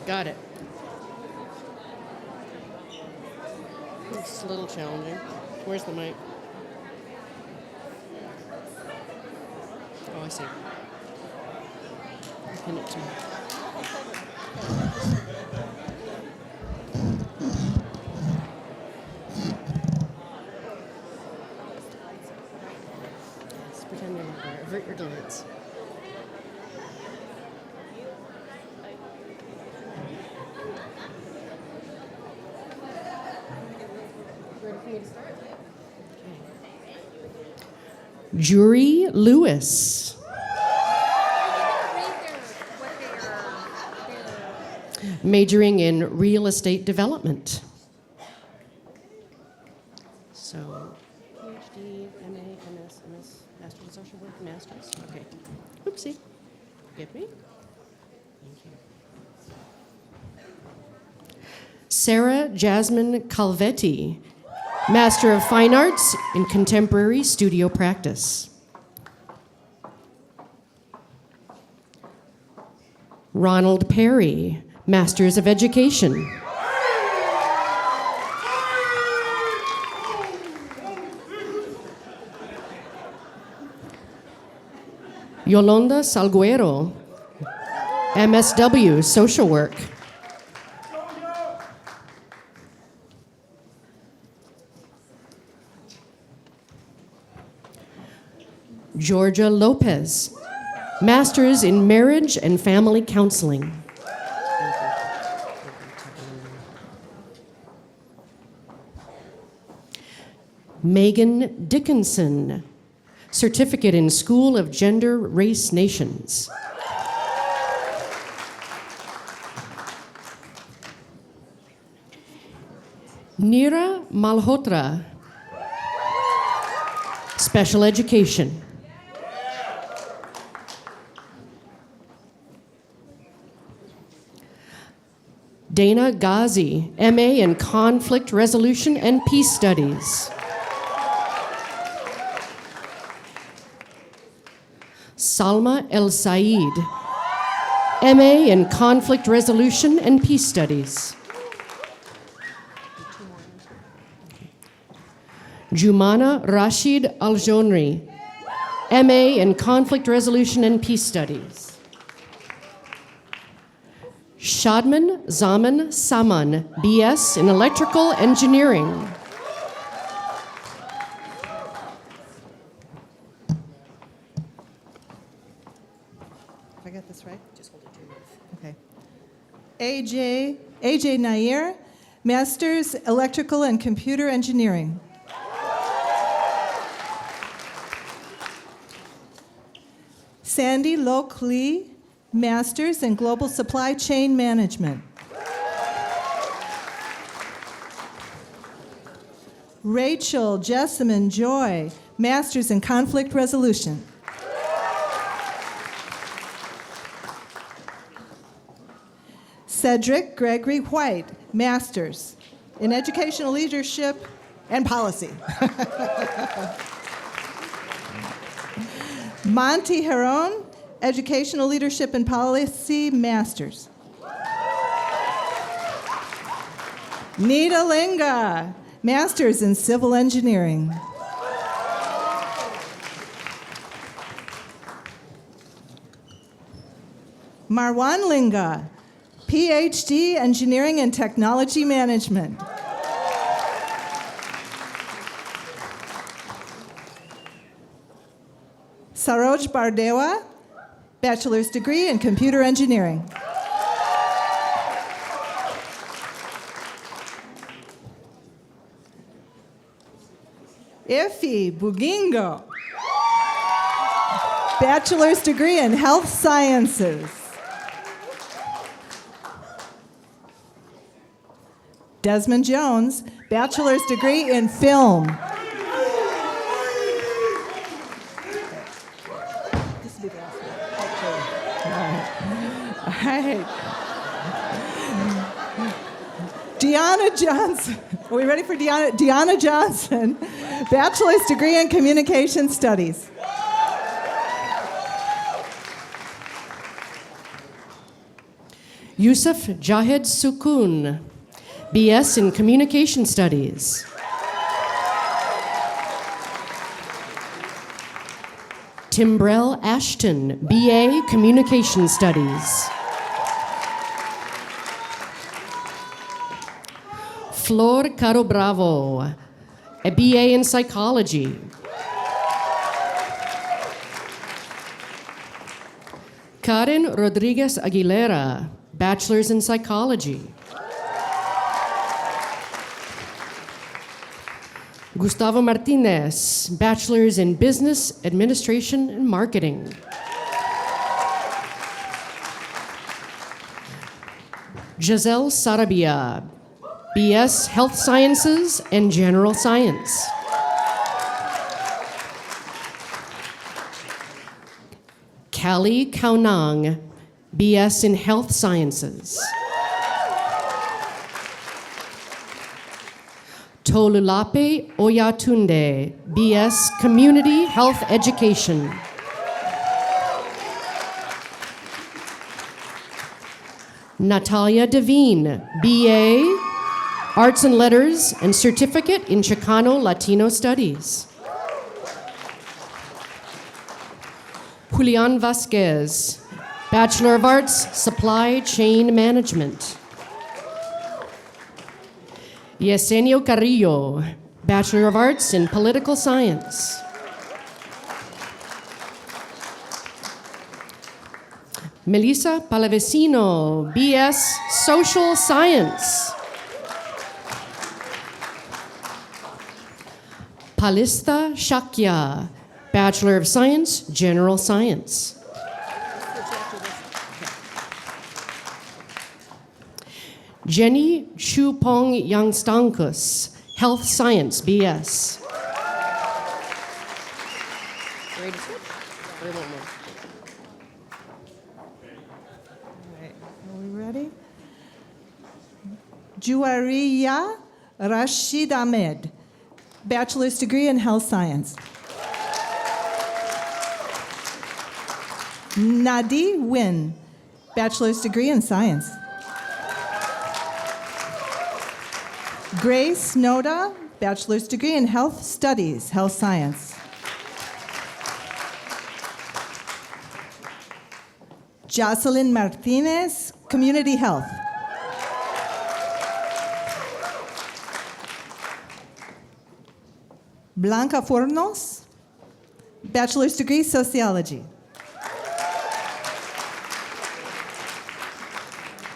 Got it. It's a little challenging. Where's the mic? Oh, I see. Pin it to me. Let's pretend you're not there. Avert your glance. Jury Lewis. Majoring in real estate development. So, PhD, MA, MS, MS, Master's in Social Work, Master's. Okay. Oopsie. Forgive me. Thank you. Sarah Jasmine Calvetti, Master of Fine Arts in Contemporary Studio Practice. Ronald Perry, Masters of Education. Yolanda Salguero, MSW, Social Work. Georgia Lopez, Masters in Marriage and Family Counseling. Megan Dickinson, Certificate in School of Gender, Race, Nations. Neera Malhotra, Special Education. Dana Ghazi, MA in Conflict Resolution and Peace Studies. Salma El Said, MA in Conflict Resolution and Peace Studies. Jumana Rashid Aljonri, MA in Conflict Resolution and Peace Studies. Shadman Zaman Saman, BS in Electrical Engineering. If I got this right? Just hold it to your mouth. Okay. AJ Nair, Masters Electrical and Computer Engineering. Sandy Lok Lee, Masters in Global Supply Chain Management. Rachel Jessamine Joy, Masters in Conflict Resolution. Cedric Gregory White, Masters in Educational Leadership and Policy. Monty Heron, Educational Leadership and Policy Masters. Nita Linga, Masters in Civil Engineering. Marwan Linga, PhD, Engineering and Technology Management. Saroj Bardewa, Bachelor's Degree in Computer Engineering. Ifi Bugingo, bachelor's degree in health sciences. Desmond Jones, bachelor's degree in film. This will be the last one. All right. Deanna Johnson. Are we ready for Deanna? Deanna Johnson, bachelor's degree in communication studies. Yusuf Jahed Sukun, BS in Communication Studies. Timbrell Ashton, BA Communication Studies. Flor Caro Bravo, a BA in Psychology. Karen Rodriguez Aguilera, Bachelor's in Psychology. Gustavo Martinez, Bachelor's in Business Administration and Marketing. Giselle Sarabia, BS Health Sciences and General Science. Callie Kaunang, BS in Health Sciences. Tolulape Oyatunde, BS Community Health Education. Natalia Devine, BA Arts and Letters and Certificate in Chicano Latino Studies. Julian Vasquez, Bachelor of Arts, Supply Chain Management. Yesenia Carrillo, Bachelor of Arts in Political Science. Melissa Palavecino, BS Social Science. Palista Shakya, Bachelor of Science, General Science. Jenny Chupong Yangstankus, Health Science, BS. Ready to switch? Or one more? All right, are we ready? Juwariya Rashid Ahmed, bachelor's degree in health science. Nadi Win, bachelor's degree in science. Grace Noda, bachelor's degree in health studies, health science. Jocelyn Martinez, community health. Blanca Fornos, bachelor's degree sociology.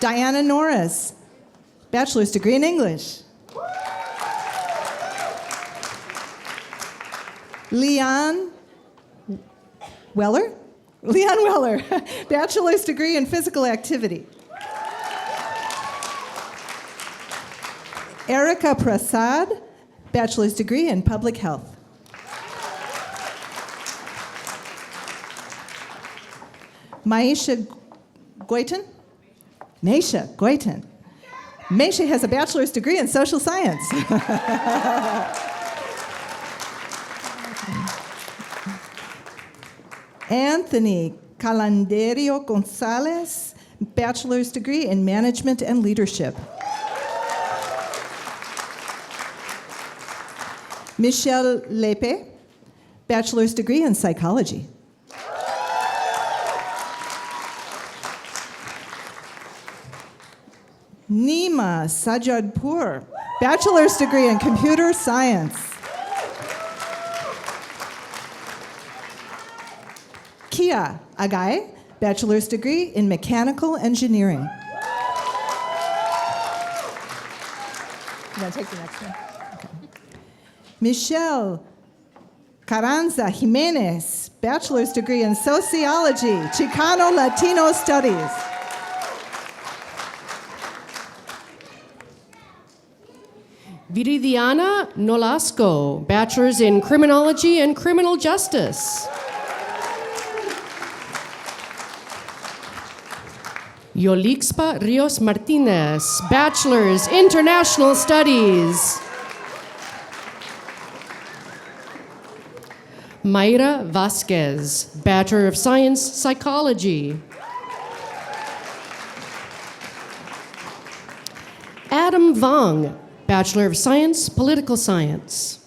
Diana Norris, bachelor's degree in English. Leon Weller, bachelor's degree in physical activity. Erica Prasad, bachelor's degree in public health. Maisha Goitin, Maisha has a bachelor's degree in social science. Anthony Calanderio Gonzalez, bachelor's degree in management and leadership. Michelle Lepe, bachelor's degree in psychology. Nima Sajadpur, bachelor's degree in computer science. Kia Agai, bachelor's degree in mechanical engineering. You want to take the next one? Okay. Michelle Carranza Jimenez, bachelor's degree in sociology, Chicano Latino studies. Viridiana Nolasco, bachelor's in criminology and criminal justice. Yolixpa Rios Martinez, bachelor's international studies. Mayra Vasquez, Bachelor of Science, Psychology. Adam Vong, Bachelor of Science, Political Science.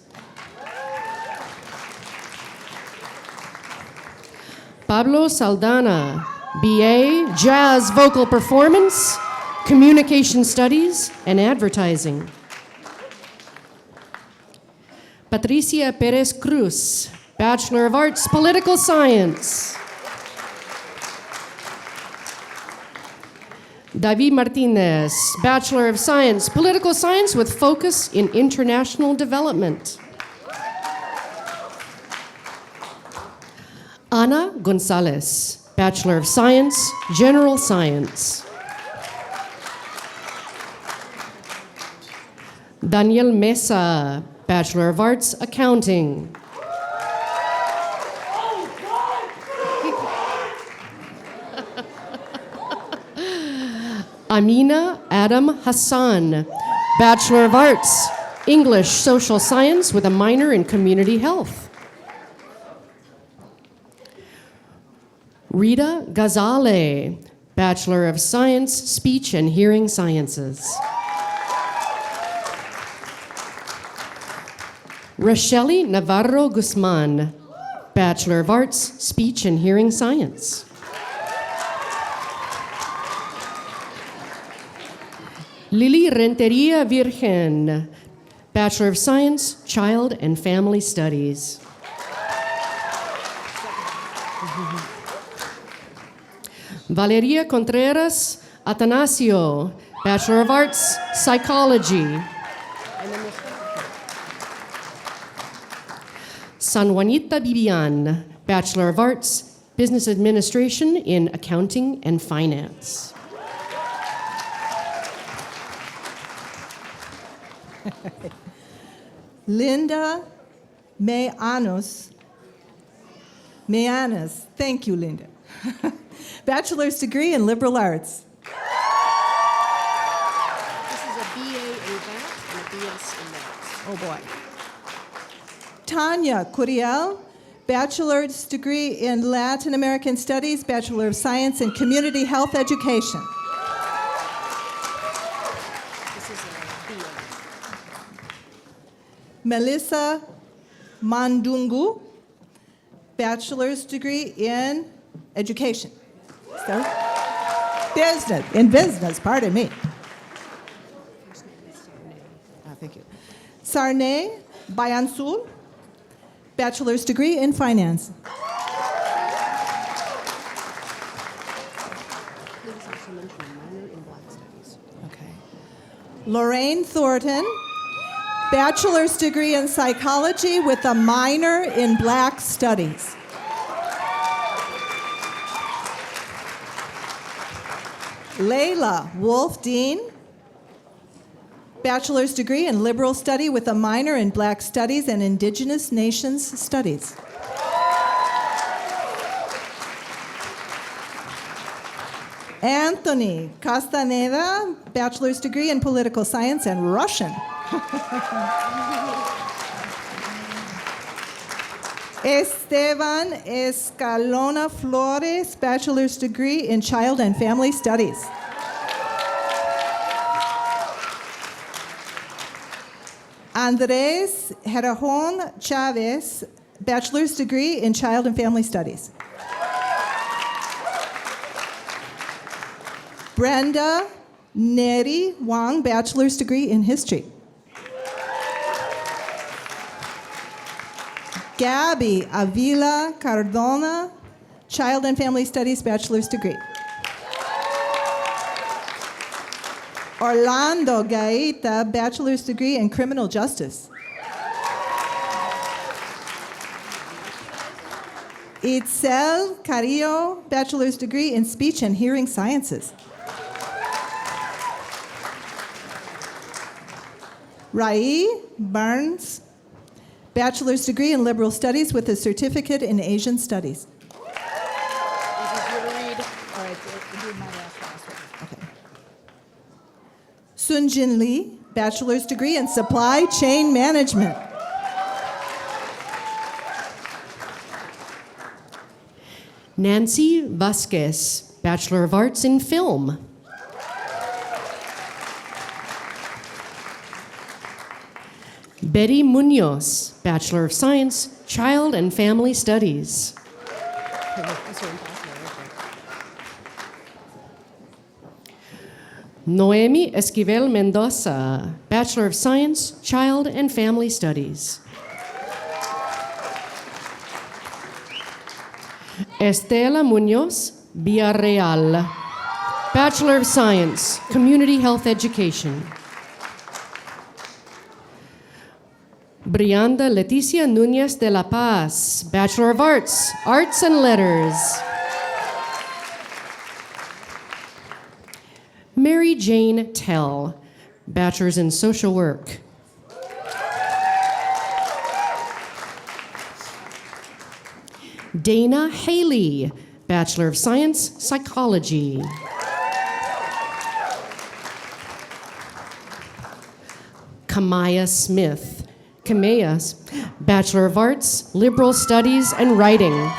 Pablo Saldana, BA, Jazz Vocal Performance, Communication Studies, and Advertising. Patricia Perez Cruz, Bachelor of Arts, Political Science. David Martinez, Bachelor of Science, Political Science with focus in international development. Ana Gonzalez, Bachelor of Science, General Science. Daniel Mesa, Bachelor of Arts, Accounting. Amina Adam Hassan, Bachelor of Arts, English Social Science with a minor in Community Health. Rita Gazale, Bachelor of Science, Speech and Hearing Sciences. Rochelle Navarro Guzman, Bachelor of Arts, Speech and Hearing Science. Lili Renteria Virgen, Bachelor of Science, Child and Family Studies. Valeria Contreras Atanasio, Bachelor of Arts, Psychology. San Juanita Bibian, Bachelor of Arts, Business Administration in Accounting and Finance. Linda Mayanos, thank you, Linda. Bachelor's degree in liberal arts. This is a BA in that and a BS in that. Oh boy. Tanya Curiel, bachelor's degree in Latin American Studies, Bachelor of Science in Community Health Education. This is a BA. Melissa Mandungu, bachelor's degree in education. So, business, pardon me. Thank you. Sarney Bayansul, bachelor's degree in finance. Please also mention a minor in Black Studies. Okay. Lorraine Thornton, bachelor's degree in psychology with a minor in Black studies. Layla Wolf Dean, bachelor's degree in liberal study with a minor in Black studies and Indigenous Nations studies. Anthony Castaneda, bachelor's degree in political science and Russian. Esteban Escalona Flores, bachelor's degree in child and family studies. Andres Jerajon Chavez, bachelor's degree in child and family studies. Brenda Neri Wang, bachelor's degree in history. Gabby Avila Cardona, child and family studies, bachelor's degree. Orlando Gaeta, bachelor's degree in criminal justice. Itzel Carrillo, bachelor's degree in speech and hearing sciences. Rai Barnes, bachelor's degree in liberal studies with a certificate in Asian studies. Sun Jin Lee, bachelor's degree in supply chain management. Nancy Vasquez, Bachelor of Arts in Film. Betty Munoz, Bachelor of Science, Child and Family Studies. Noemi Esquivel Mendoza, Bachelor of Science, Child and Family Studies. Estela Munoz Villarreal, Bachelor of Science, Community Health Education. Brianda Leticia Nunez de la Paz, Bachelor of Arts, Arts and Letters. Mary Jane Tell, Bachelor's in Social Work. Dana Haley, Bachelor of Science, Psychology. Kamaya Smith, Kamayas, Bachelor of Arts, Liberal Studies and Writing.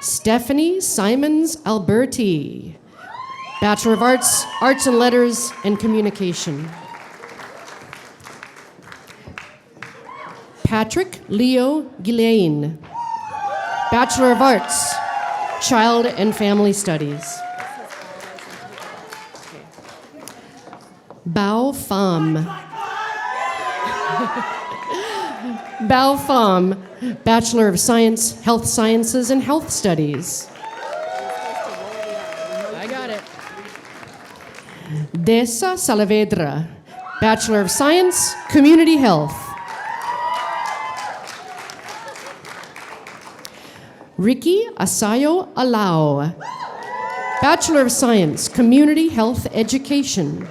Stephanie Simons Alberti, Bachelor of Arts, Arts and Letters and Communication. Patrick Leo Gilain, Bachelor of Arts, Child and Family Studies. Bao Pham. Bao Pham, Bachelor of Science, Health Sciences and Health Studies. I got it. Dessa Salavedra, Bachelor of Science, Community Health. Ricky Asayo Alao, Bachelor of Science, Community Health Education.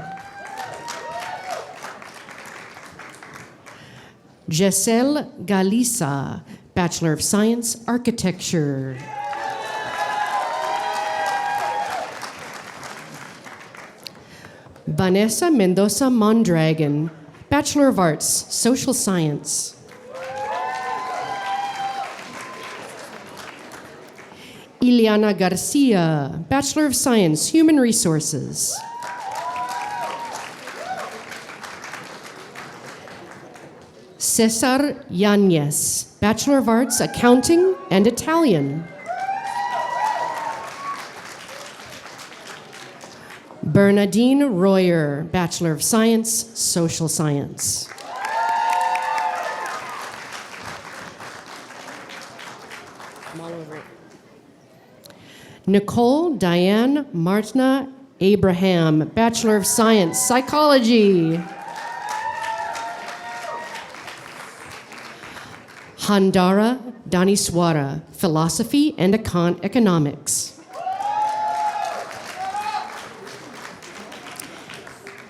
Giselle Galisa, Bachelor of Science, Architecture. Vanessa Mendoza Mondragon, Bachelor of Arts, Social Science. Ileana Garcia, Bachelor of Science, Human Resources. Cesar Yanez, Bachelor of Arts, Accounting and Italian. Bernadine Royer, Bachelor of Science, Social Science. I'm all over it. Nicole Diane Martina Abraham, Bachelor of Science, Psychology. Handara Daniswara, Philosophy and Economics.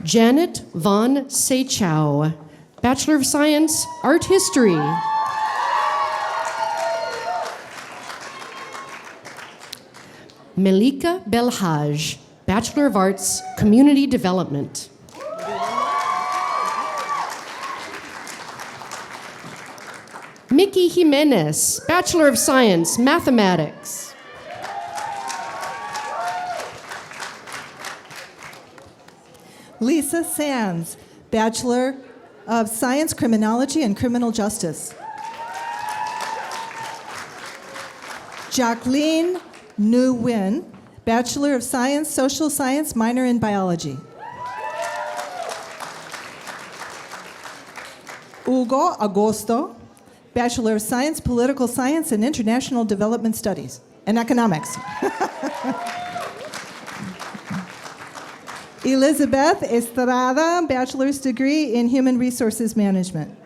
Janet Von Seichow, Bachelor of Science, Art History. Melika Belhaj, Bachelor of Arts, Community Development. Mickey Jimenez, Bachelor of Science, Mathematics. Lisa Sands, Bachelor of Science, Criminology and Criminal Justice. Jacqueline Nguyen, Bachelor of Science, Social Science, minor in Biology. Hugo Agosto, Bachelor of Science, Political Science and International Development Studies and Economics. Elizabeth Estrada, Bachelor's degree in Human Resources Management.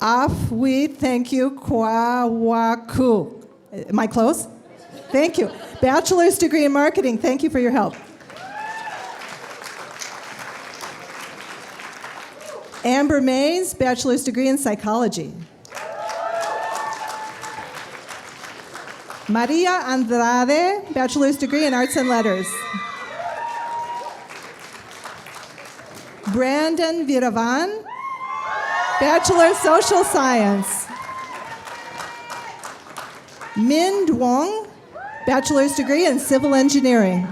Afwi, thank you, Kwawaku. Am I close? Thank you. Bachelor's degree in marketing. Thank you for your help. Amber Mays, bachelor's degree in psychology. Maria Andrade, bachelor's degree in arts and letters. Brandon Viravan, bachelor social science. Min Duong, bachelor's degree in civil engineering.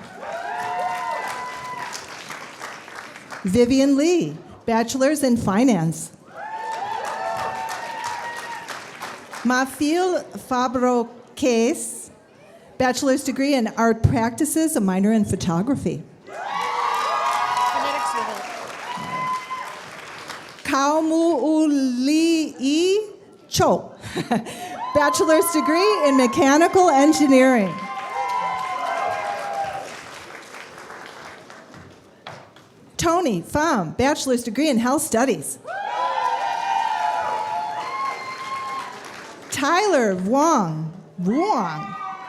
Vivian Lee, bachelor's in finance. Mafil Fabro Case, bachelor's degree in art practices, a minor in photography. Kaumu Cho, bachelor's degree in mechanical engineering. Tony Pham, bachelor's degree in health studies. Tyler Wong,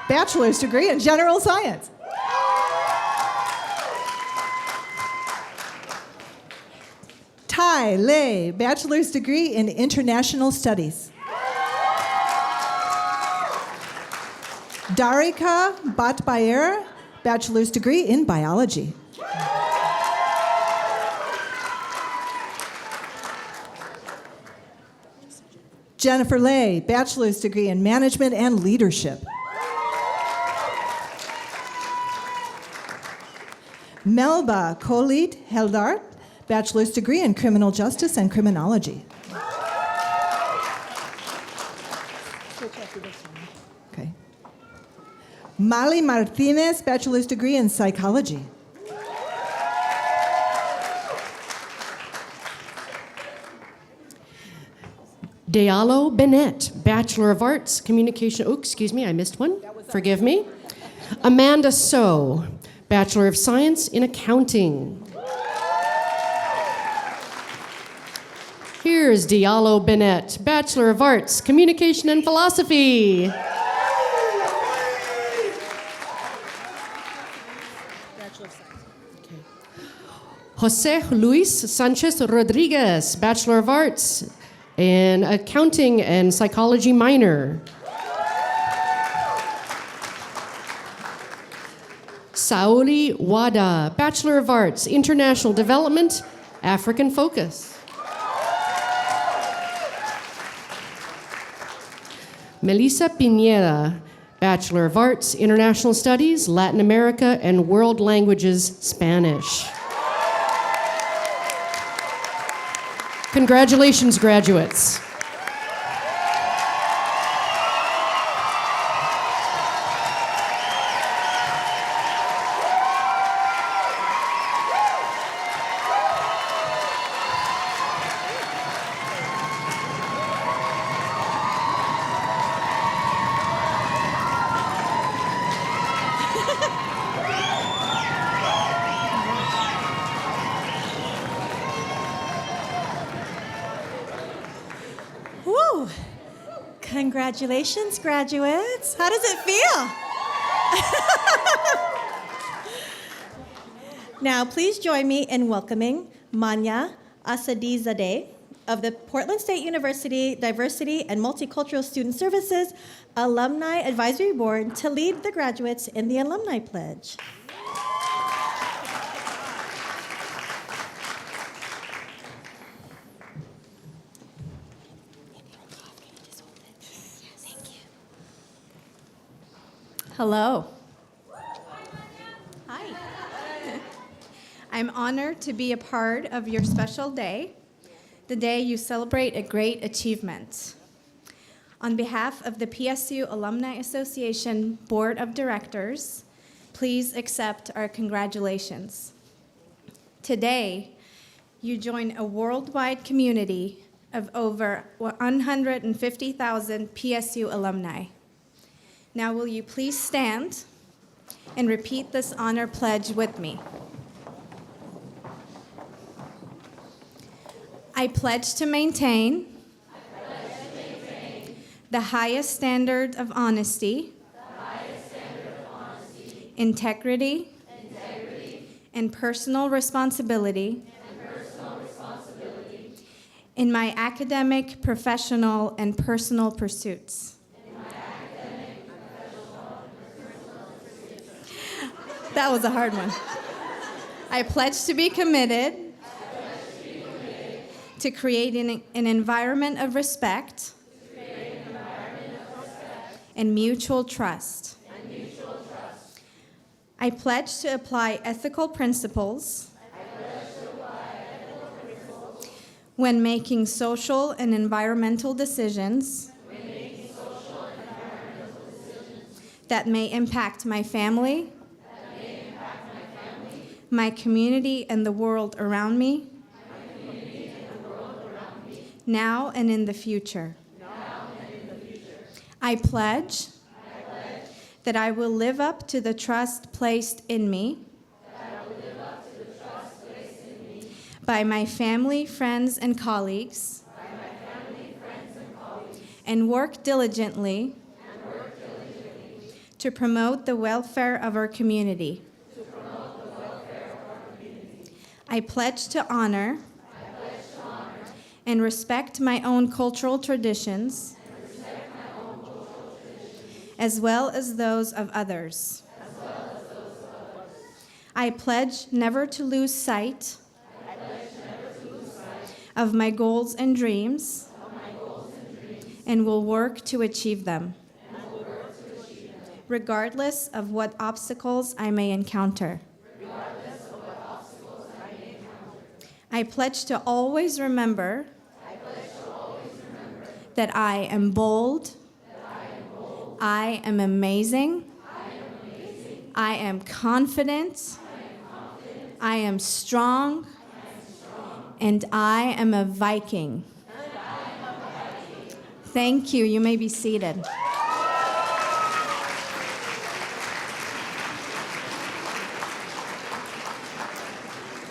bachelor's degree in general science. Tai Lei, bachelor's degree in international studies. Darika Batbayer, bachelor's degree in biology. Jennifer Lay, bachelor's degree in management and leadership. Melba Kolit Heldart, bachelor's degree in criminal justice and criminology. Okay. Mali Martinez, bachelor's degree in psychology. Diallo Bennett, Bachelor of Arts, Communication. Oh, excuse me, I missed one. Forgive me. Amanda So, Bachelor of Science in Accounting. Here's Diallo Bennett, Bachelor of Arts, Communication and Philosophy. Jose Luis Sanchez Rodriguez, Bachelor of Arts in Accounting and Psychology minor. Sauli Wada, Bachelor of Arts, International Development, African Focus. Melissa Pineda, Bachelor of Arts, International Studies, Latin America and World Languages, Spanish. Congratulations, graduates. Woo! Congratulations, graduates. How does it feel? Now, please join me in welcoming Manya Asadizadeh of the Portland State University Diversity and Multicultural Student Services Alumni Advisory Board to lead the graduates in the Alumni Pledge. Hello. Hi. I'm honored to be a part of your special day, the day you celebrate a great achievement. On behalf of the PSU Alumni Association Board of Directors, please accept our congratulations. Today, you join a worldwide community of over 150,000 PSU alumni. Now, will you please stand and repeat this honor pledge with me? I pledge to maintain the highest standard of honesty, integrity, and personal responsibility in my academic, professional, and personal pursuits. That was a hard one. I pledge to be committed to creating an environment of respect and mutual trust. I pledge to apply ethical principles when making social and environmental decisions that may impact my family, my community, and the world around me, now and in the future. I pledge that I will live up to the trust placed in me by my family, friends, and colleagues, and work diligently to promote the welfare of our community. I pledge to honor and respect my own cultural traditions as well as those of others. I pledge never to lose sight of my goals and dreams and will work to achieve them, regardless of what obstacles I may encounter. I pledge to always remember that I am bold, I am amazing, I am confident, I am strong, and I am a Viking. Thank you. You may be seated.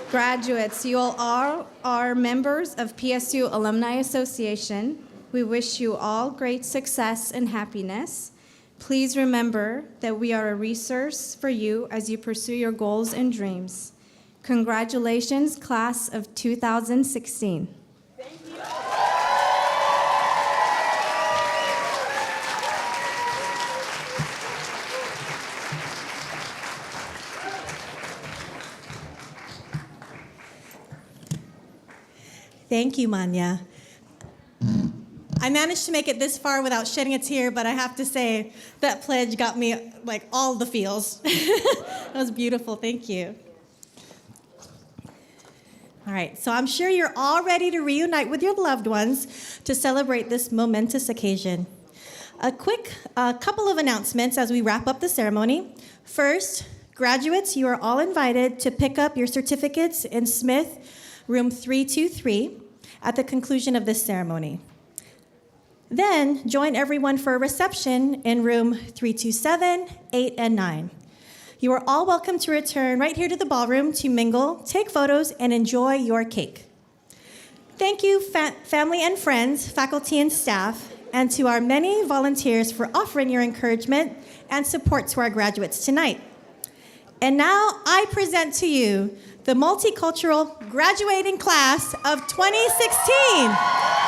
Graduates, you all are members of PSU Alumni Association. We wish you all great success and happiness. Please remember that we are a resource for you as you pursue your goals and dreams. Congratulations, class of 2016. Thank you. Thank you, Manya. I managed to make it this far without shedding a tear, but I have to say that pledge got me like all the feels. That was beautiful. Thank you. All right, so I'm sure you're all ready to reunite with your loved ones to celebrate this momentous occasion. A quick couple of announcements as we wrap up the ceremony. First, graduates, you are all invited to pick up your certificates in Smith, room 323, at the conclusion of this ceremony. Then, join everyone for a reception in room 327, 8, and 9. You are all welcome to return right here to the ballroom to mingle, take photos, and enjoy your cake. Thank you, family and friends, faculty and staff, and to our many volunteers for offering your encouragement and support to our graduates tonight. And now I present to you the Multicultural Graduating Class of 2016.